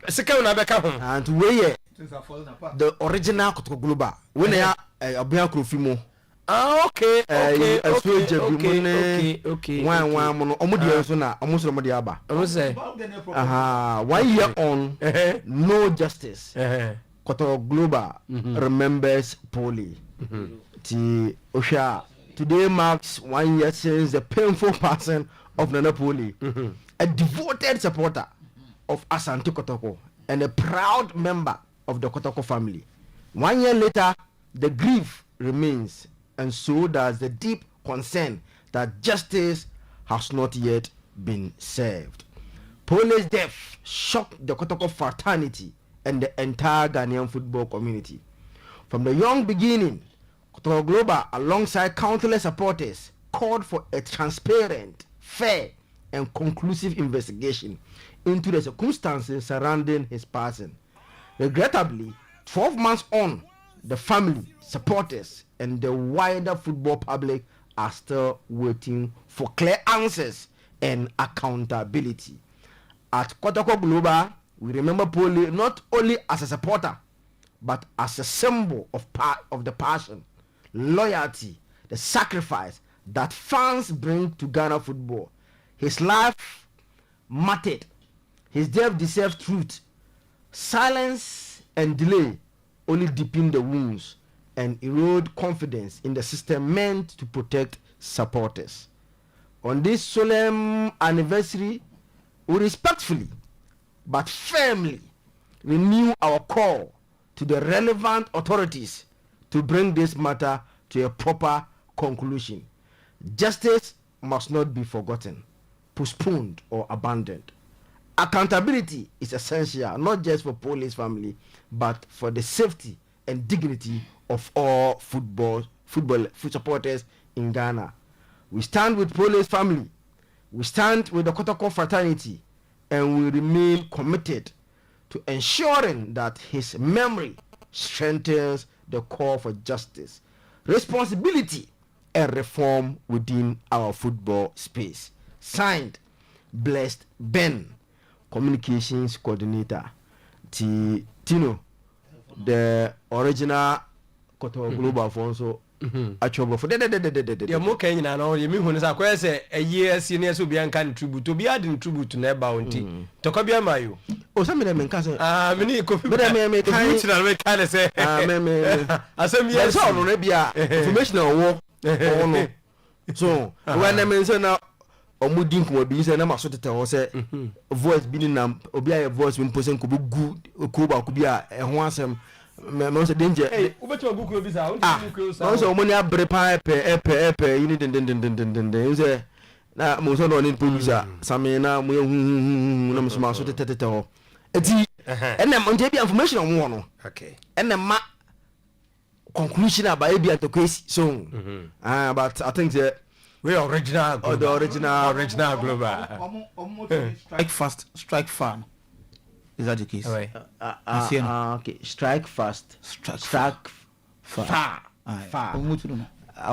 sika na beka ho. And we the original Kotoko Global. We na abia krofimo. Okay. One mono omudia so na omuso mo de aba. O say 1 year on no justice. Kotoko Global remembers Poli. Ti Osha today marks 1 year since the painful passing of Nana Poli, a devoted supporter of Asante Kotoko and a proud member of the Kotoko family. 1 year later, the grief remains, and so does the deep concern that justice has not yet been served. Poli's death shocked the Kotoko fraternity and the entire Ghanaian football community. From the young beginning, Kotoko Global, alongside countless supporters, called for a transparent, fair, and conclusive investigation into the circumstances surrounding his passing. Regrettably, 12 months on, the family, supporters, and the wider football public are still waiting for clear answers and accountability. At Kotoko Global, we remember Poli not only as a supporter, but as a symbol of the passion, loyalty, the sacrifice that fans bring to Ghana football. His life mattered. His death deserves truth. Silence and delay only deepen the wounds and erode confidence in the system meant to protect supporters. On this solemn anniversary, we respectfully but firmly renew our call to the relevant authorities to bring this matter to a proper conclusion. Justice must not be forgotten, postponed, or abandoned. Accountability is essential, not just for police family, but for the safety and dignity of all football supporters in Ghana. We stand with police family, we stand with the Kotoko fraternity, and we remain committed to ensuring that his memory strengthens the call for justice, responsibility, and reform within our football space. Signed, Blessed Ben, Communications Coordinator. Tino, the original Koto Global Fonso. Achobo for the more Kenya no you mean when say a year senior so be an can tribute to be adding tribute to neighbor unti to ko bia mayo o some dem nka say me ni kofi me kan original we kind say me asem yes so no bia information wo no so when dem say na omudin ko bi say na maso tete ho say voice bi ni na obi aye voice we posen ko bu gu ko ba ko bia e ho asem me say danger ubeti obuku obi sa unti ku sa so omoni abre pa epe you need den say na mo so no ni producer same na mo na mo so maso tete ho eti enem onje bi information on wo no okay enem ma conclusion about e bi atokesi so but I think the we original global. The original global strike fast strike far. Is that the case? Okay, strike fast, strike far. I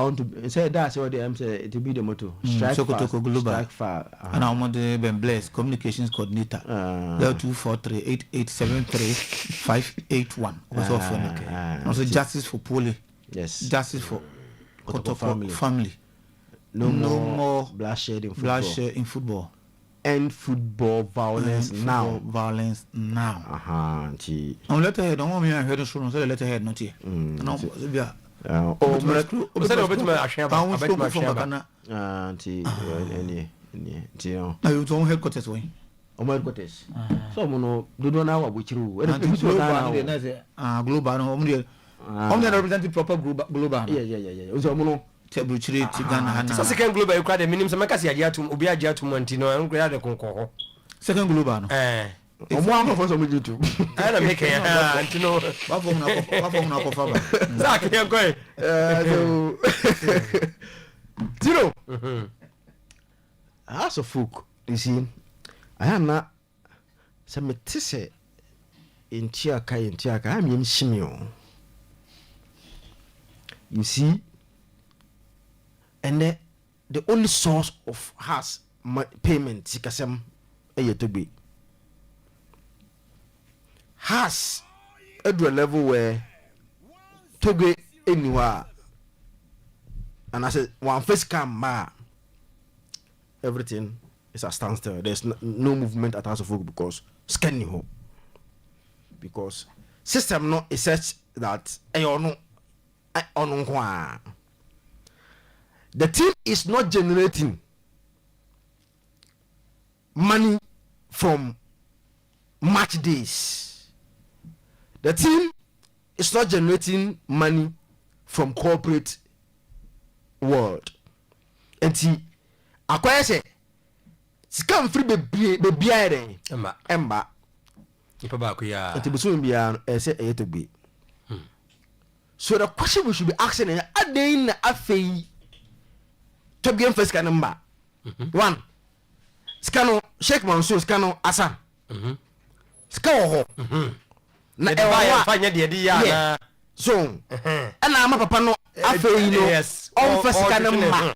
want to say that's what I'm saying. To be the motto. Strike fast, strike far. And I'm on the Ben Bless Communications Coordinator. 02438873 Also for also justice for Poli. Yes. Justice for family. No more bloodshed in football. End football violence now. Violence now. Gee. On letterhead, don't want me to hear the show. So the letterhead not here. No, yeah. Oh, I said over to my Ashaba. I was on headquarters way. On headquarters. So, no, do not know which rule. Global. I'm the representing proper global. Yeah. So, Tebuchiri Tigana. So second global you cry the minimum makasi agiatum obi agiatum antino en grade de konko. Second global no. Omo am for some YouTube. Na make antino ba fo na ko fa ba. Zak here go. So Tiro. As a folk, you see, I am not some tise in Chiaka, I'm in Shimio. You see, and the only source of has payment, Sikasem, to be has at a level where to go anywhere, and I said, one face come, everything is a standstill. There's no movement at House of Folk because scanning home. Because system not is such that the team is not generating money from match days. The team is not generating money from corporate world. And see, akwaya say scam free be aire emba ipa ba ko ya etibuso bia say to be. So the question we should be asking is again afei to be first can number one scano Sheikh Mansour scano asa scano na e wa fanya de ya na so and ama papa no afei no on first can number.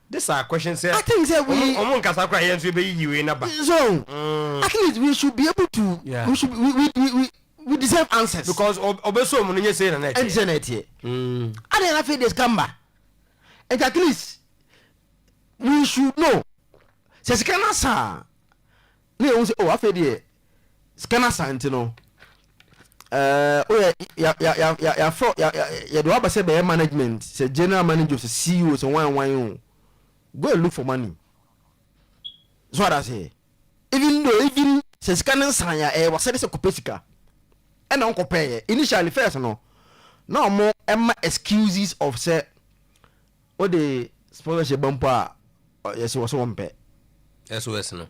These are questions. I think that we so at least we should be able to. Yeah. We should. We deserve answers because obeso mo nye say na net. Internet here. And then after this camera, and at least we should know. Say scanner sa. We won't say oh after the scanner sa ntino. Oh ya for ya do aba say be management, say general manager, say CEO, say one. Go and look for money. That's what I say. Even says scanning sign was said it's a copesika. And uncle pay initially first no. no more Emma excuses of say what the sponsorship bumper yes was one pay SOS no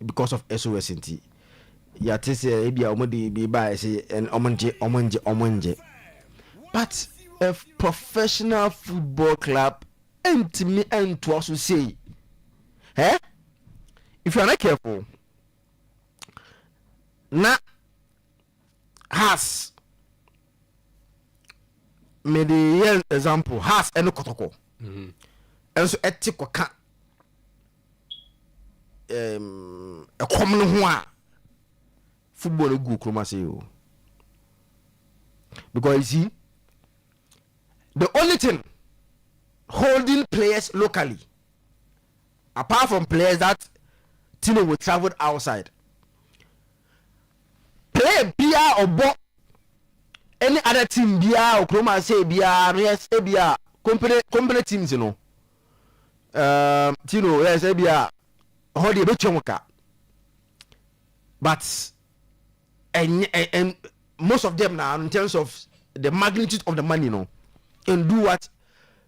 because of SOS nti ya tese ebia omodi bi ba say and omonje but a professional football club and me and to also say if you are not careful na has made the example has any kotoko and so etiko ka a common one football go kromase because you see the only thing holding players locally apart from players that Tino will travel outside play bia or bo any other team bia or kroma say bia yes bia company teams you know Tino yes bia hold the betwonka but and most of them now in terms of the magnitude of the money you know and do what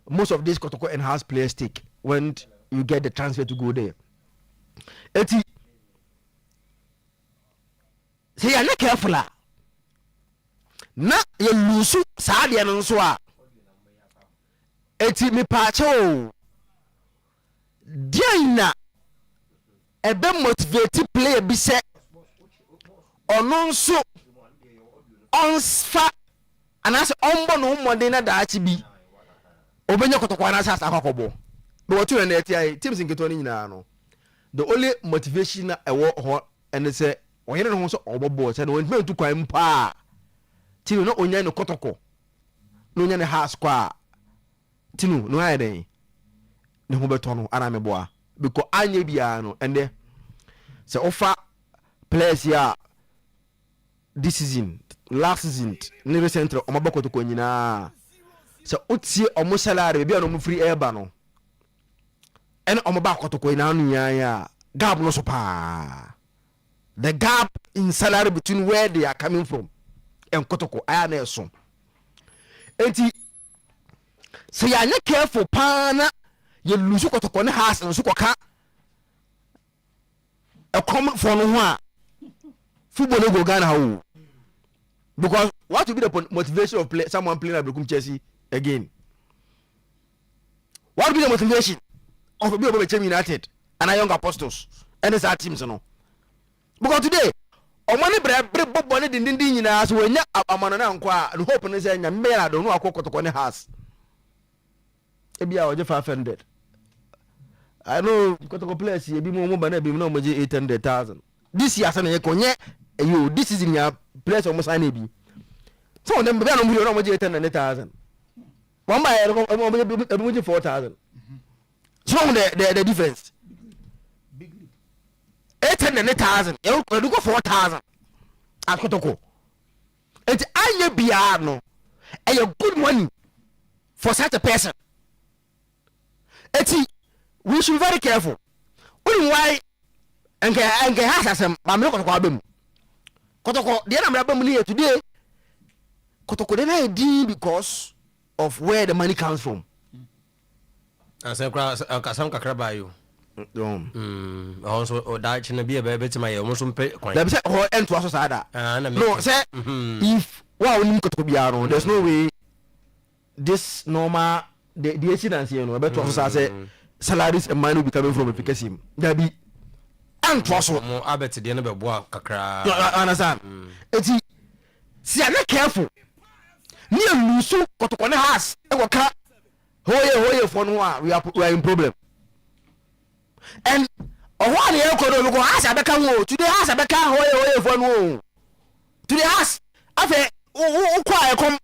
most of these Kotoko enhanced players take when you get the transfer to go there. Eti say you're not careful na you lose sadia no so a eti me pacho diana ebe motivate player bi se ono nso onsfa anase ombo no mmode na daachi bi obenya Kotoko na sasa akokobo but what you and the teams in Ketoni no the only motivation ewo ho and say oyere no so obobo say no ntme to kwan pa tinu no onya no Kotoko no onya ne house kwa tinu no ayeden ne ho beto no ana meboa because anya bia no and the say offer players here this season last season ne recent omaba Kotoko nyina so otie omo salary bia no mo free airba no and omaba Kotoko ina anu ya gap no so pa the gap in salary between where they are coming from and Kotoko aya na so enti say ya nya careful pa na ye lose Kotoko ne house no so koka e come for no ho a football no go Ghana how because what will be the motivation of someone playing at Blokum Chelsea again? What will be the motivation of a Manchester United and a young Apostles and it's our teams no? Because today, on money break bonnet in Dindina as when Amana and hope and say, I don't know a Kotoko has. Maybe I was just offended. I know Kotoko players, you be more than be no 800,000. This year, you this is in your place almost any be. So them be no 800,000. One by 4,000. So the difference. 800,000. You go 4,000. At Kotoko. It's I be no. And you good money for such a person. We should be very careful. Why and has some Kotoko Kotoko the other here today. Kotoko then because of where the money comes from. And some kakra you. Also that can be a baby to my almost pay. Let me say or end to us no say if wow Kotoko there's no way this normal the incidents you know better to say salaries and money will be coming from efficacy. There be and trust more abet the end of a boa kakra. Understand? It's see I'm not careful. Near Lusu Kotoko has a car. Hoye for no we are in problem. And what the Kodo go ask Abeka today has Abeka hoye for no. Today has afe quiet come.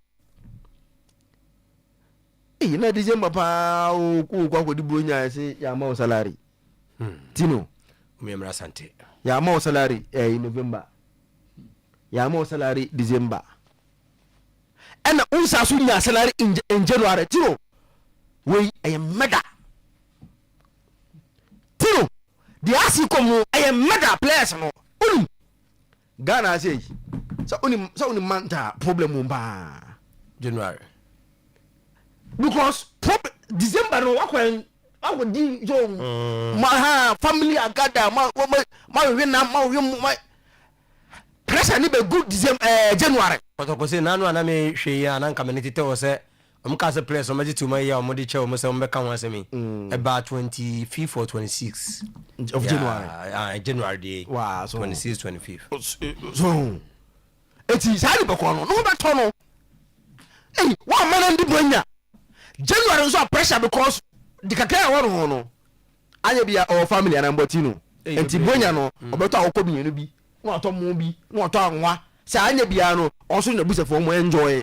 You know December pa ku kwa di bunya say ya ma salary. Tino Umemra sante. Ya ma salary in November. Ya ma salary December. And unsa sunya salary in January tino. We am mega. Tino the asiko I am mega players no. Ghana say so only manta problem ba. January. Because December no wakwen di so ma family agada ma pressure ni be good December January. But say nanu ana me hwe ya na nka me tete wo se omka se place o maji tuma ya o modi che o mo se mo be kan wan se me about 25th or 26th of January. January day. Wow, so 26th 25th. So eti sari be ko no be to no. Hey, one man ndi bonya. January so pressure because the kakaya won no. Anya bia our family and Mbotino. Enti bonya no obeto akoko bienu bi. No ato mo bi, no ato anwa. Sa anya bia no also na busefo mo enjoy.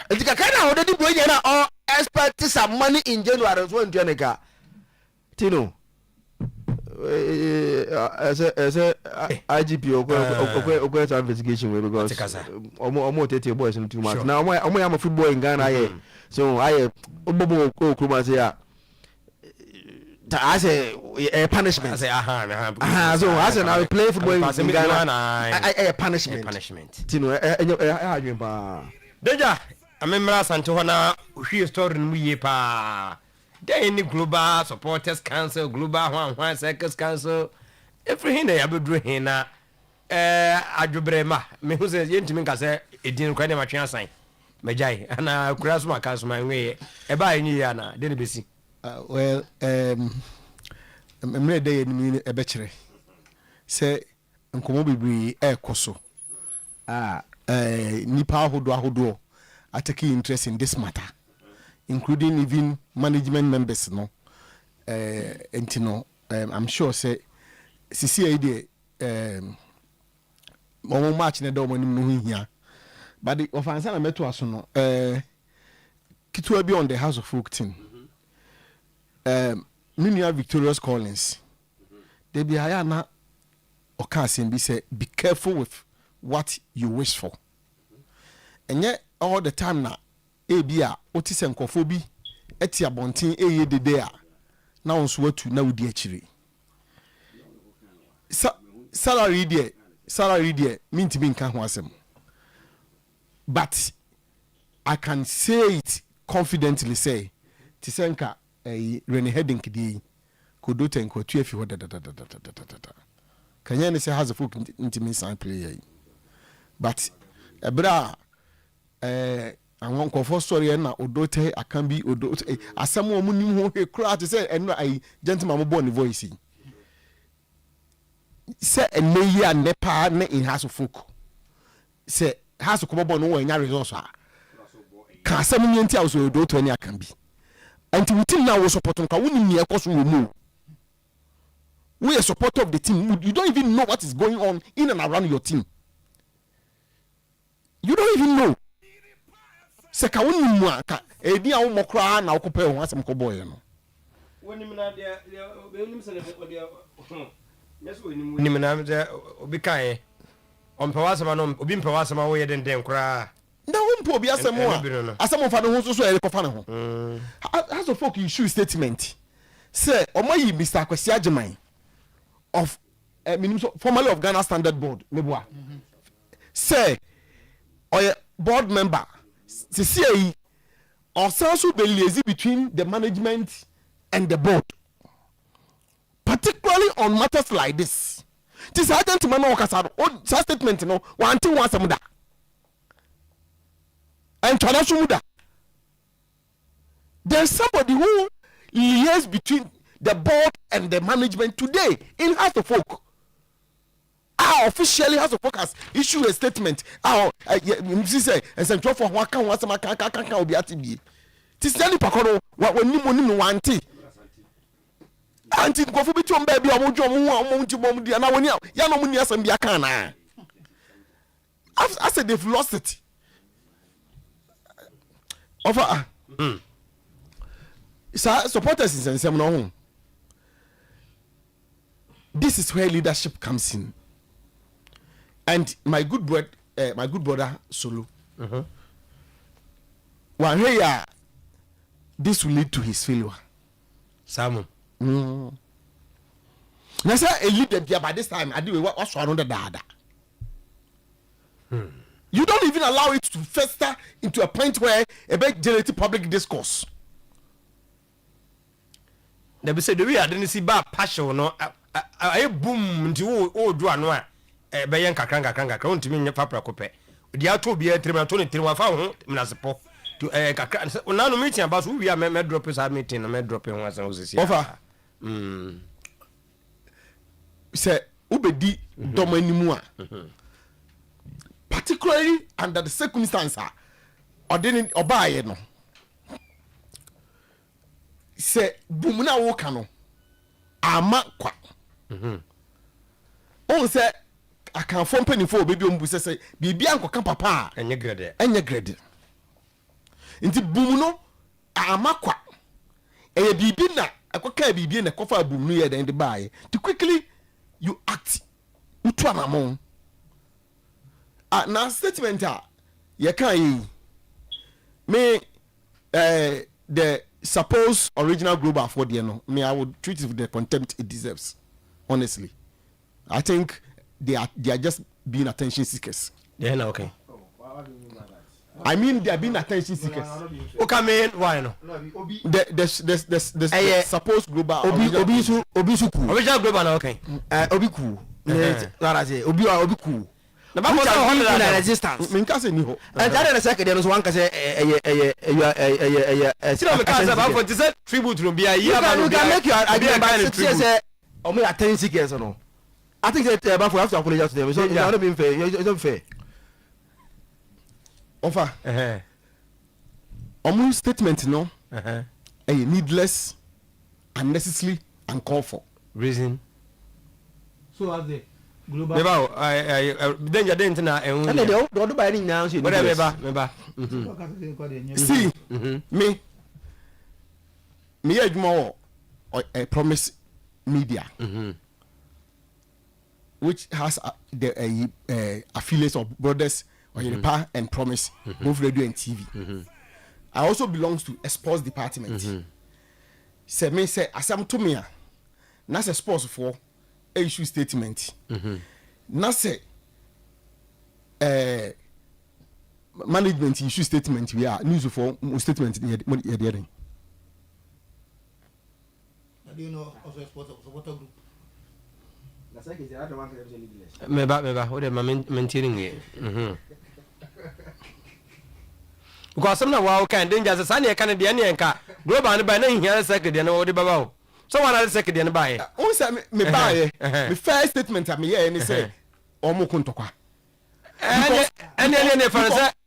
Enti kakaya na odedi bonya na all expect some money in January so ntua neka. Tino. As a IGP or investigation way because almost 30 boys in 2 months. Now I'm a football in Ghana, so I Bobo Kumasia. I say a punishment. I say, so I say now play football in Ghana. A punishment. Tino, Deja, I remember Santohana, she is stored in Muyepa. There any global supporters council, global one circus council, everything they have been doing now. Ajubrema, me who says, Yentimin say it didn't quite much sign. Majai, and I cross my council my way. A buy in Yana, didn't be see. Well, I'm ready in a betray. Say, Nkomobi air coso. Nipa Hudo, I take interest in this matter. Including even management members, no. And you know, I'm sure say CCAD more match na do money here. But the offense I met to us no Kitu be on the House of Folk team. Minia Victorious Collins. They be higher na Okasin be say be careful with what you wish for. And yet all the time now ebia otise nkofo bi eti abonten eye dede a na onso watu na wudi akire salary there minti bi nka ho asem, but I can say it confidently say tisenka Rene Heading kidi kodote nko tuefi ho da kanya ne say has a folk intimate sign player, but ebra I want to story na odote akambi odote asem o munim ho he kra to say eno ai gentleman mo born voice say ene yi nepa na in house of folk say house ko born no nya resource a ka asem nti a so odote ani akambi anti within now we support nka woni mi ekoso wo mu we are supporter of the team. You don't even know what is going on in and around your team. You don't even know. Seka woni mu aka edi a wo mokra na wo kopɛ ho asem ko boy no woni mi na de benim se de yes woni mi na de obi kan on pɛ wasema no obi mpɛ wasema wo ye den kra na wo mpɛ obi asem a asem fa no ho so ere kofa ne ho has of folk issue statement say omayi Mr. Kwesi Ajeman of formerly of Ghana Standard Board meboa say oye board member CCA also be lazy between the management and the board, particularly on matters like this. This agent man no kasado on statement no one thing once amuda and muda. There's somebody who liaises between the board and the management today in House of Folk. Officially House of Folk has issued a statement. Say essential for one can once can be at me. Tisani Pakono, what when you want tea. Anti go for between baby or Monty and now when Yanomunias and Biakana. I said they've lost it. Over supporters in some home. This is where leadership comes in. And my good brother Solo. One way, this will lead to his failure. Samu. Now, sir, a leader there by this time. I do what's around the dada. You don't even allow it to fester into a point where a big generates public discourse. They be say the way I didn't see bad passion no I boom nti o do ano a be yen kakran ontimi nya papra kope di ato bi e trema to ne trema fa ho minasepo to kakran na no meeting about so we me drop sa meeting na me drop ho asan osisi offer say ubedi domanimu a particularly under the circumstances ordaining obaye no say bumuna wo kano ama kwa on say akan fo mpanifo obebi ombu say bibia nkoka papa enye grade nti bumuno ama kwa eye bibi na akoka bibi na kofa bumunu ye den de bae to quickly you act utu anamon na statement ye kan yi me the suppose original global for the no me I would treat it with the contempt it deserves. Honestly, I think they are just being attention seekers. Yeah, no, okay. I mean they are being attention seekers. Okay, man, why no? The supposed global original global no, okay. Obi cool. Lara say obi cool. The Bible says resistance. Me nka say ni ho. And that the second no so one ka say still me ka say about for this tribute no bia you can make your idea but say omo attention seekers no. I think that about for have to apologize to them. So it's not being fair. It's not fair. Offer. Omo statement no. Needless, unnecessary, uncalled for. Reason. So as the global. Danger didn't na and they don't buy any now. See, me adwuma a promise media. Which has the affiliates of brothers Oyerepa and Promise, both radio and TV. I also belongs to a sports department. Say me say asam to me na say sports for issue statement. Na say management issue statement we are news for statement here. Do you know also sports supporter group? Meba what am I maintaining it? Because some now can danger the sunny Canadian enka global by nine years second and all the baba. So one other second and buy. Oh, say me buy me first statement at me here and say omo kuntokwa. And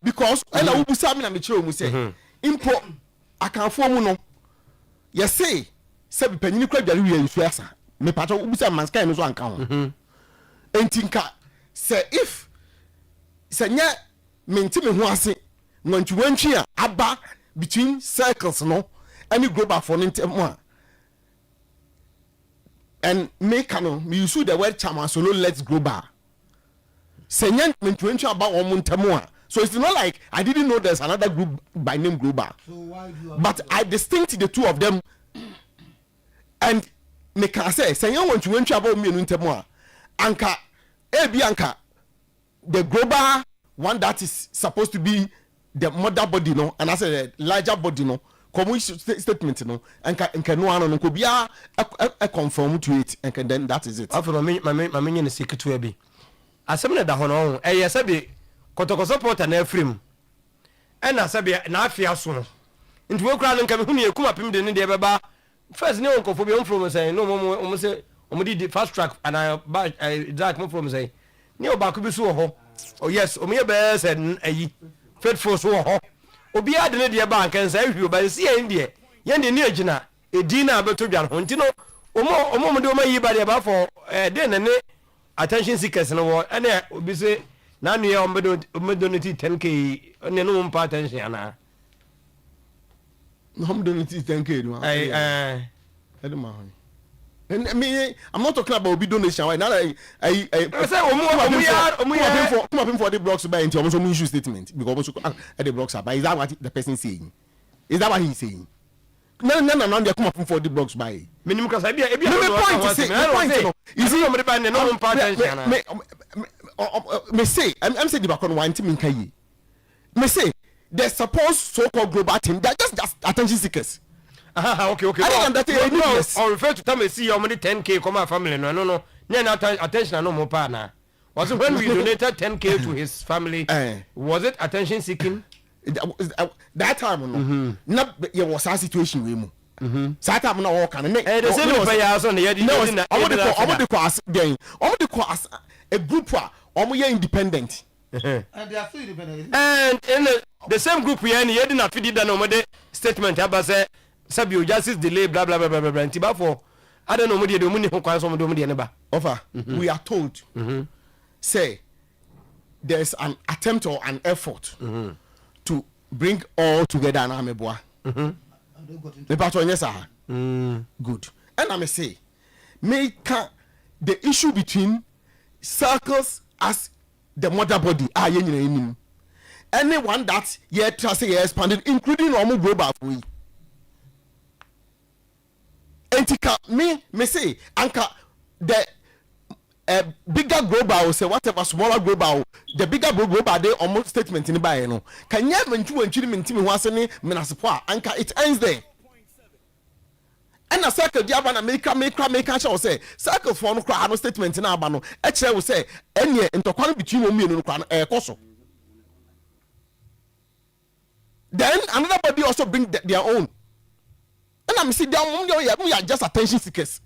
because and I will be something I'm sure we say import I can form no. Yes say penny crab ya we asa. Me pato ubusa manska no so anka ho. Entinka say if say nya menti me ho ase nwantuwantwi a aba between circles no any global for ntem and make no me use the word chairman so no let's global say nya nwantuwantwi aba wo ntem so it's not like I didn't know there's another group by name global. So why do but I distinct the two of them and me can say nya nwantuwantwi aba wo mienu ntem anka anka the global one that is supposed to be the mother body no and I said the larger body no come statement no and can no one no be a conform to it and then that is it. After my in the secret to be asem da ho no eh sabi kotoko supporter na afrim and na sabi na afia so no nti we kura no nka me hu ne ekuma pem de ne de beba first ne onkofo be from say no mo say omo di fast track and I Jack mo from say ne oba ko bi so ho oh yes omo ye be say ayi faithful so ho obi ade ne de ba nkan say hwi oba si en de ye de ne agina edi na abeto dwan ho nti no omo de omo yi ba de ba for de ne attention seekers no wo ene obi say na nu ye omo donate 10k ne no mpa attention ana no omo donate 10k no I don't know. And I mean, I'm not talking about donation. Why? Now I come up for the blocks by into almost issue statement because the blocks are by. Is that what the person saying? Is that what he's saying? No. They come up for the blocks by. Minimum because I be point is me say I'm saying the back on one team in Kayi. Me say the supposed so-called global team, they're just attention seekers. Okay. Or refer to time see how many 10K come our family. No. Attention no more partner. Was it when we donated 10K to his family? Was it attention seeking? That time, not it was a situation we move. Sata mo na walk and the same pay house on the yard. The class a group who independent. And they are still independent. And in the same group we are here did not fit that no statement about say Sabio justice delay blah blah blah blah blah. Tiba for I don't know what the money who can some do neighbor. Offer we are told say there's an attempt or an effort to bring all together and ameboa. The pattern yes sir. Good. And I may say make the issue between circles as the mother body anyone that yet trust expanded including Omu global for we. Entika me say anka the bigger global say whatever smaller global the bigger global they almost statement in the buy no can you mentu and minti me wase ni menasipo anka it ends there. And a circle the abana make show say circle for no cry no statement in abano e kire we say enye ntokwan between omi no kwa koso. Then another body also bring their own. And I'm see them we are just attention seekers.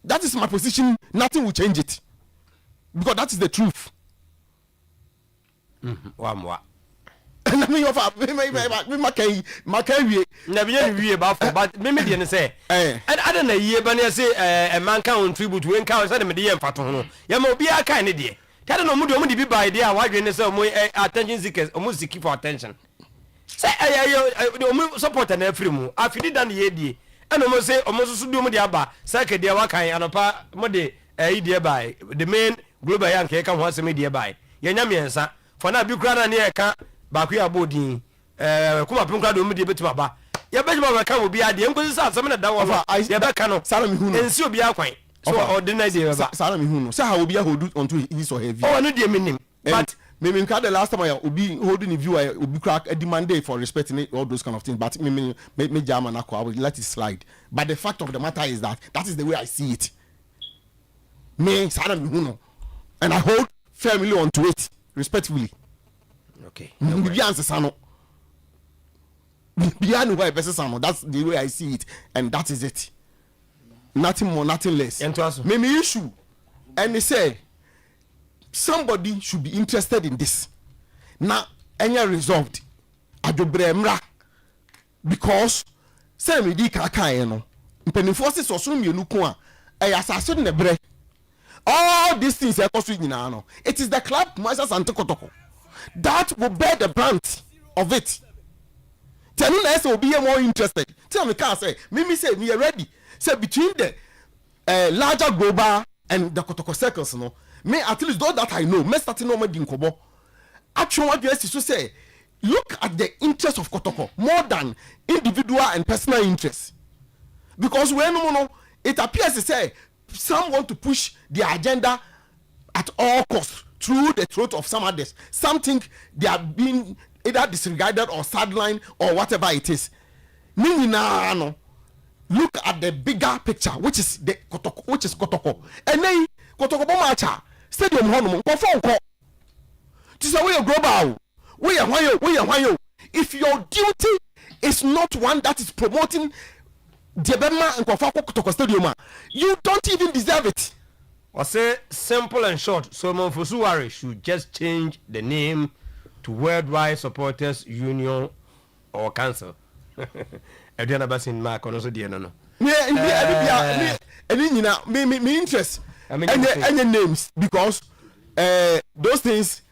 That is my position. Nothing will change it because that is the truth. But maybe say, and I don't know, ye banner say a man can tribute to encounter some media fatono. Yamo be a kind idea. Tell no mood only be by idea why you so more attention seekers almost seeking for attention. Say, I support an every move. I feel it done the idea. And almost say almost do media bar, Saka dear Wakai and a pa mode a dear by the main global young cake and once a media by. Yanamiansa, for now, Bucrana near car. Bakuya bodi kuma punka do mudi betu baba ya beji baba kan obi ade enko sisa asem na dawo fa ya be kan no salami hu no ensi obi akwan so ordinary dey baba salami hu no say how obi hold onto his or her view oh no dey menim but me the last time I obi holding the view obi crack a demand for respecting all those kind of things but me German I will let it slide but the fact of the matter is that is the way I see it me salami hu no and I hold firmly onto it respectfully. Okay. That's the way I see it, and that is it. Nothing more, nothing less. Maybe issue, and they say somebody should be interested in this. Now, any resolved, because say me di kaka no. Penifosses or soon you look one. I assassin the bread. All these things are costing now. It is the club masters and Tokotoko that will bear the brunt of it. Tell me, will be more interested. Tell me, can say, Mimi say, we are ready. Say, between the larger global and the Kotoko circles, no, me at least those that I know, me starting no more dinkobo. Actually, what you have to say, look at the interest of Kotoko more than individual and personal interests. Because when it appears to say, some want to push their agenda at all costs. Through the throat of some others, something they are being either disregarded or sidelined or whatever it is. Look at the bigger picture, which is the Kotoko, and then Kotoko Bomacha Stadium Honum, Kofonko. This is a way of global. We are. If your duty is not one that is promoting Debema and Kotoko Stadium, you don't even deserve it. I say simple and short. So Monfosuware should just change the name to Worldwide Supporters Union or Council. I don't know about in Mark or also the no. Me interest. Any names because those things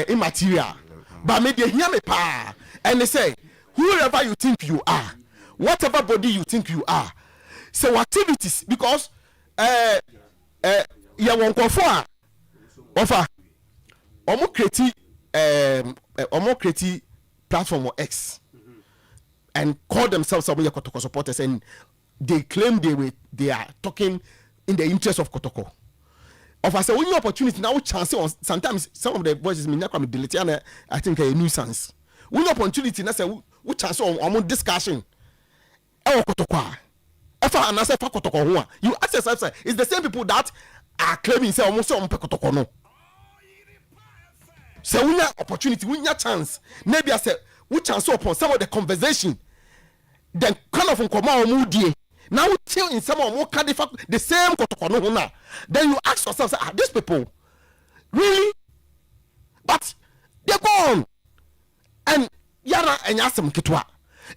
immaterial. But maybe hear me pa and they say whoever you think you are, whatever body you think you are, so activities because. Ya won kofo a offer omo create platform or X and call themselves some Kotoko supporters and they claim they are talking in the interest of Kotoko. Of us, when you opportunity now, chance on sometimes some of the voices mean that delete, and I think a nuisance. When opportunity, that's a which chance on discussion. Oh, Kotoko. If I answer for Kotoko, you ask yourself, it's the same people that are claiming say almost on Kotoko. No. So when you opportunity, when you chance, maybe I say which chance upon some of the conversation, then kind of come out moody. Now we tell in some more the same Kotoko. Then you ask yourself, are these people really? But they're gone. And yara and yasam kitwa.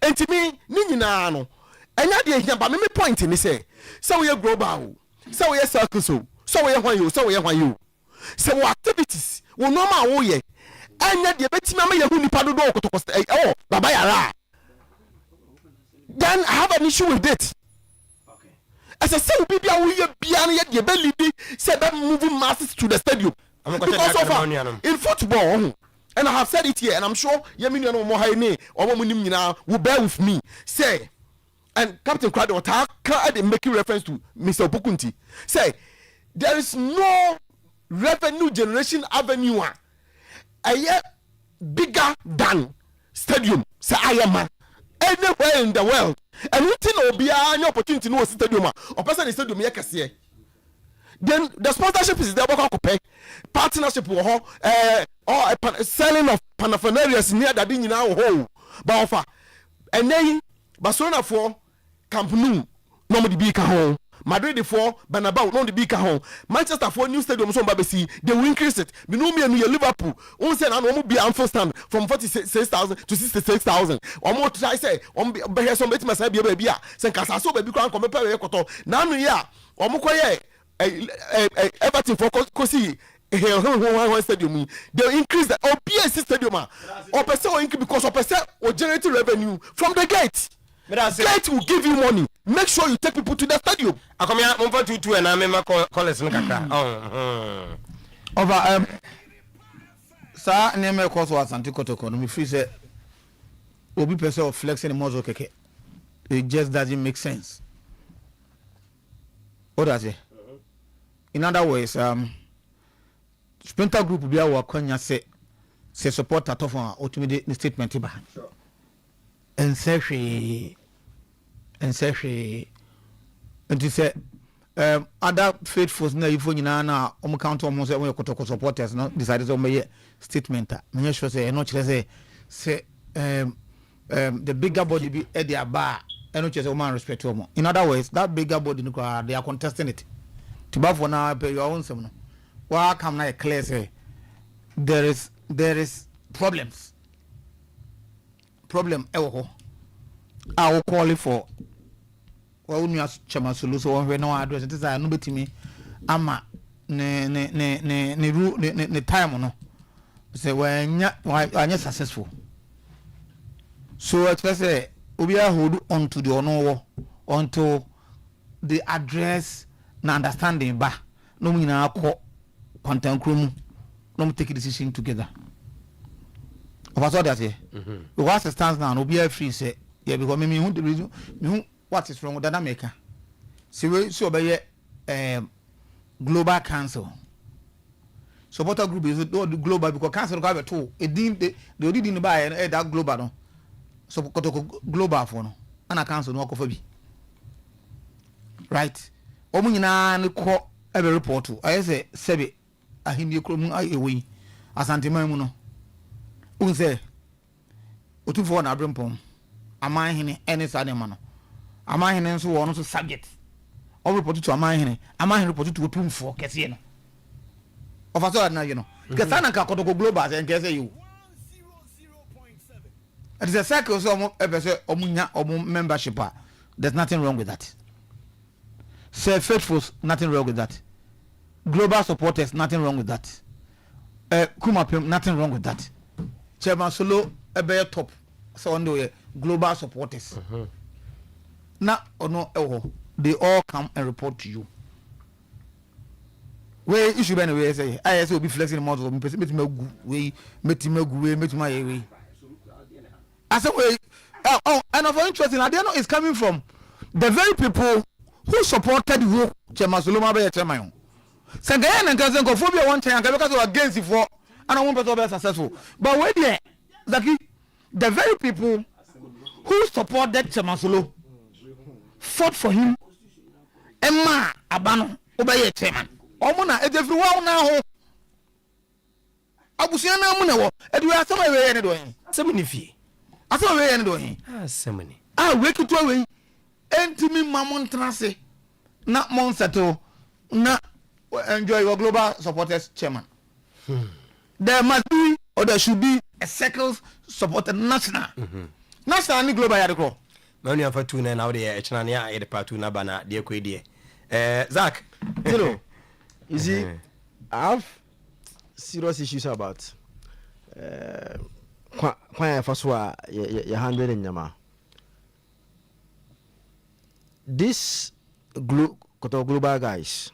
And to me, nina no. And yadi here, but me point in say, so we are global, so we are circus, so we are you, so we are you. So activities will no more ye. And yet the betty mamma who padu do oh, baba yara. Then I have an issue with it. As I said, people are beyond yet your belly said that moving masses to the stadium. Because of in football, and I have said it here, and I'm sure Yemini no more high or woman now will bear with me. Say, and Captain Crowder, I making reference to Mr. Bukunti. Say, there is no revenue generation avenue a year bigger than stadium. Say, I am man. Anywhere in the world, and we think be an opportunity no stadium or person in stadium here. Then the sponsorship is there. Pay partnership or selling of paraphernalia near that in our home. But offer and then Barcelona for Camp Nou, nobody be home. Madrid for Bernabeu, no the big home. Manchester for new stadium, so Babesi, they will increase it. Me and Liverpool, one said I won't be Anfield stand from 46,000 to 66,000. Or more to I say, be here some better must be a baby. Sen Casaso baby can't come up. Now, yeah, or Mukoye, Everton for Kosi. One stadium, they increase the OPS stadium or percent because of percent or generating revenue from the gate. Gate will give you money. Make sure you take people to the stadium. I come here, I'm going to and I'm call us. Over sir, name a course was anti-Kotoko. Me free say, Obi person of flexing the muscle keke. It just doesn't make sense. What does it? In other words, Splinter Group will be our Konya say support that of our ultimate statement. Sure. And say and to say other faithfuls na ifo nyina na count almost when Kotoko supporters no decided to make statement. Me sure say no say the bigger body be at their bar and no say man respect to. In other words, that bigger body they are contesting it. To buff for now pay your own some. Why come na clear say there is problems. Problem I will call it for well when you ask Chairman Soluso when no address it is I no betimi ama ne time no say when anya successful so it say obi hold on to the ono until the address na understanding ba no mu nyina akọ content room no take a decision together. Over so that because it stands now, no be free say yeah because me who the reason me who what is wrong with that maker. See we so be global council. Supporter group is the global because council go have two. It deem they didn't buy that global no. So global for no. And a council no for be. Right. Omu nyina ne ko ebe report to. I say sebe ahimye krom ayewi asante man mu no. Unse otufo na abrempom amanhene ene sade ma no amanhene nso wo no so subject o report to amanhene report to otumfo kese no ofaso na you know kesa na ka Kotoko global and kese you it is a circle so ebese omunya membership. There's nothing wrong with that. Say faithfuls, nothing wrong with that. Global supporters, nothing wrong with that. Kumapim, nothing wrong with that. Chairman Solo, a bear top, so on the global supporters. Now or no, they all come and report to you. Where you should anyway say, I will be flexing the model of me, met my way. I said, and of interest, I don't know it's coming from the very people who supported you Chairman Solomon be chairman. Sangaya na nkaze nkofobia one time anka because against for and one person be successful. But wait there, Zaki, the very people who supported Chairman Solo fought for him. Emma Abano obey chairman. Omuna everyone now. Abusia na mu na wo. Edu asema we ne do hin. Asema ni fie. Asema we ne do hin. Asema ni. We kitu we. Entimi mamon trase. Na mon settle. Na enjoy your global supporters chairman. There must be or there should be a circles supported national. National and global yadiko. Many of two now the Echnania a part two nabana dear quidie. Zach, you see, I have serious issues about first one you handle in Yama. This global guys,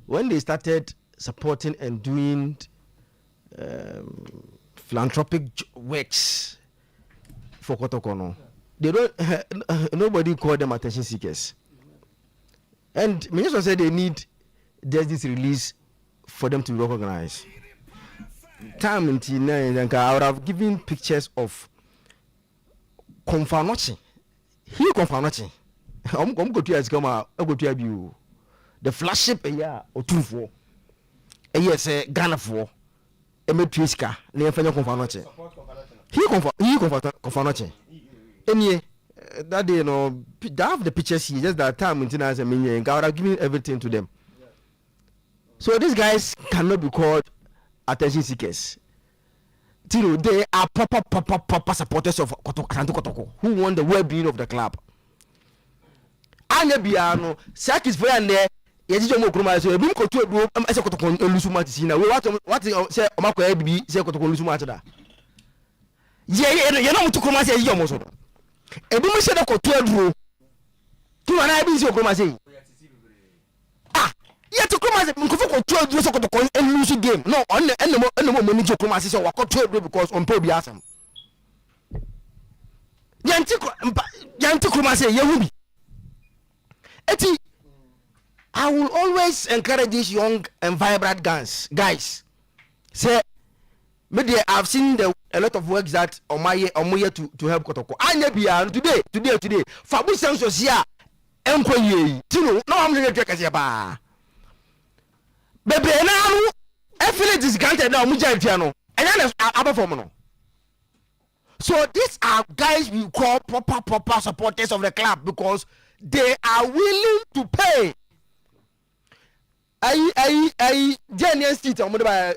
when they started supporting and doing philanthropic works for Kotokono, they don't nobody call them attention seekers. And Minister said they need this release for them to be recognized. Time until I would have given pictures of Confanochi. He Confanochi. I'm going to go to you. The flagship a year or two for a year say Ghana for a metriska near Fenno Confanochi. He Confanochi. And that day, they have the pictures here, just that time until I mean, God have given everything to them. So these guys cannot be called attention seekers. They are proper supporters of Kotoko, who want the well-being of the club. Anya Biano, Sak is very there. Yetijo Kroma so ebi ko to edu am ese Kotoko elusu match na we what say omako ebi say Kotoko elusu match da. Ye no mutu Kroma say yiyo mo so. Ebi mo se da ko to edu. Ki wana ebi say Kroma say. Yet to come as a control so to lose game. No, on the money to come as a control because on Poby Assam. Yanti come as a Yahubi. Eti, I will always encourage these young and vibrant guys. Say, maybe I've seen a lot of works that on my year to help Kotoko. I be today. Fabu Sansos here. Enkoye. Tino, no, I'm going to take a bar. Bebe now, I feel it is granted now. Muja piano, and then other form. So these are guys we call proper supporters of the club because they are willing to pay. I genuine seat on by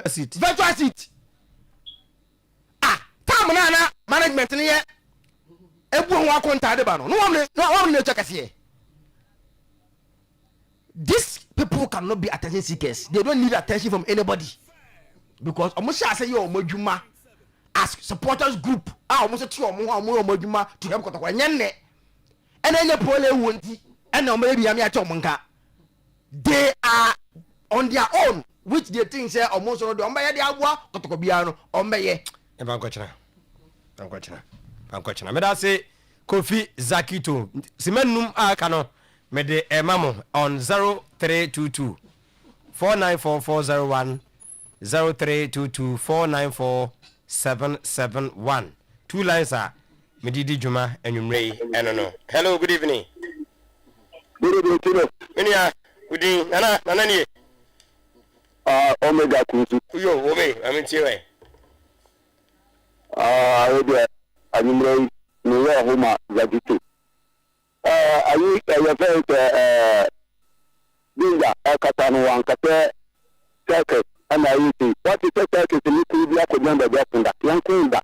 seat, virtual seat. Time na management here. Everyone want contact the bano. No one check us here. These people cannot be attention seekers. They don't need attention from anybody. Because almost say you Mojuma as supporters group. Almost to Mojuma to help Kotoko. Nyane. And then the pole won't and now maybe I'm Chomonka. They are on their own, which they think say almost on the Ombaya de Agua, Kotokobiano, Ombaye. I'm questioning. May I say Kofi Zakito Simenum Akano. Mede mamo on 0322 494401 0322 494771. Two lines are Medidi Juma and Yumrei and Hello, good evening. Good evening. Minia, good evening. Nana, Omega Kusu. Yo, Ome, I'm in Chile. Yumrei, Nuya Homa, Zagito. I refer to Dinga, Katano, and Kate Circuit, and I see what is the circuit in the Yakunda Yakunda, Yankunda.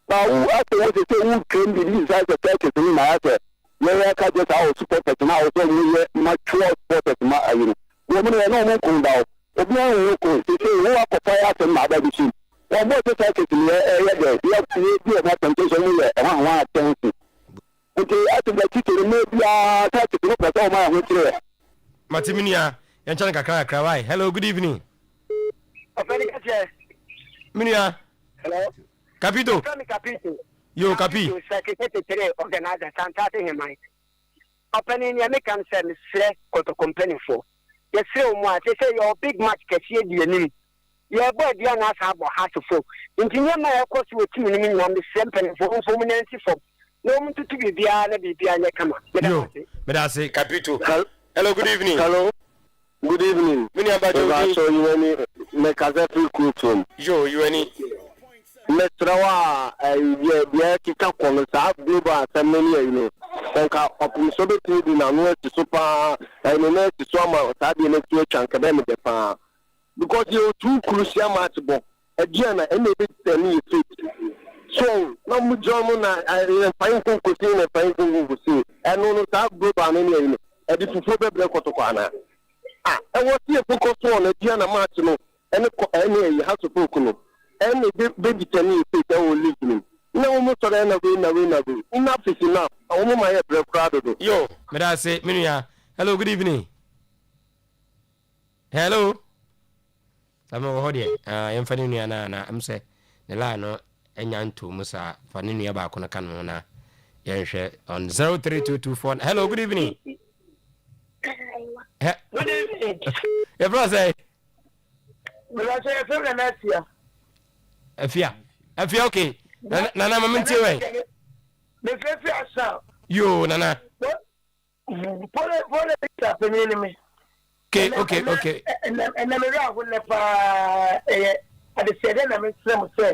Now, after what you say, who came to these as a circuit in my answer, where I can just our supporters now, so mature supporters, my women are no more cool down. If no local, they say, who are for fire and my baby. Or what the circuit in the area, you have to be a temptation here, and I want to thank you. Matiminia, Yanchana. Hello, good evening. Minia. Hello. Capito. Yo, Capi. Secretary organizer Santa him. opening ya make am say say koto company for you say o mo say your big match kesi di anim ya boy dia na asa abo house for intinya ma ya kosi wetim ni na me sempen for mu nanti for no mu tutu bibia na bibia nya kama me da say capito hello good evening good evening mini abajo so you any me kaza free cool you any Mestrawa ya kika kono sa global assembly you know nka opumuso beti na no ti super no na ti so ma sa de na ti twanka be me de pa because you too crucial match bo again na any bit tell you fit so na mu jomo na fine konkosi na fine konkosi eno no sa global no you know e di fufu be bre kotoko ana e wo ti e focus on again na match no ene you have to focus no any baby tell me say they will leave me. No more so na we. Enough is enough. I want my break crowd do. Yo, me da say minuya. Hello, good evening. Hello. Samo ho de. Yem fa nuya na am say the line no enya nto musa fa nuya ba ko na kan no na yen hwe on 03224. Hello, good evening. Good evening. Your brother say. Me da say from the next year. Afia okay. Nana mamenti we. Me fe asa. Yo nana. Pole ta penini me. Okay. And me ra ho ne pa ade sede na me srem say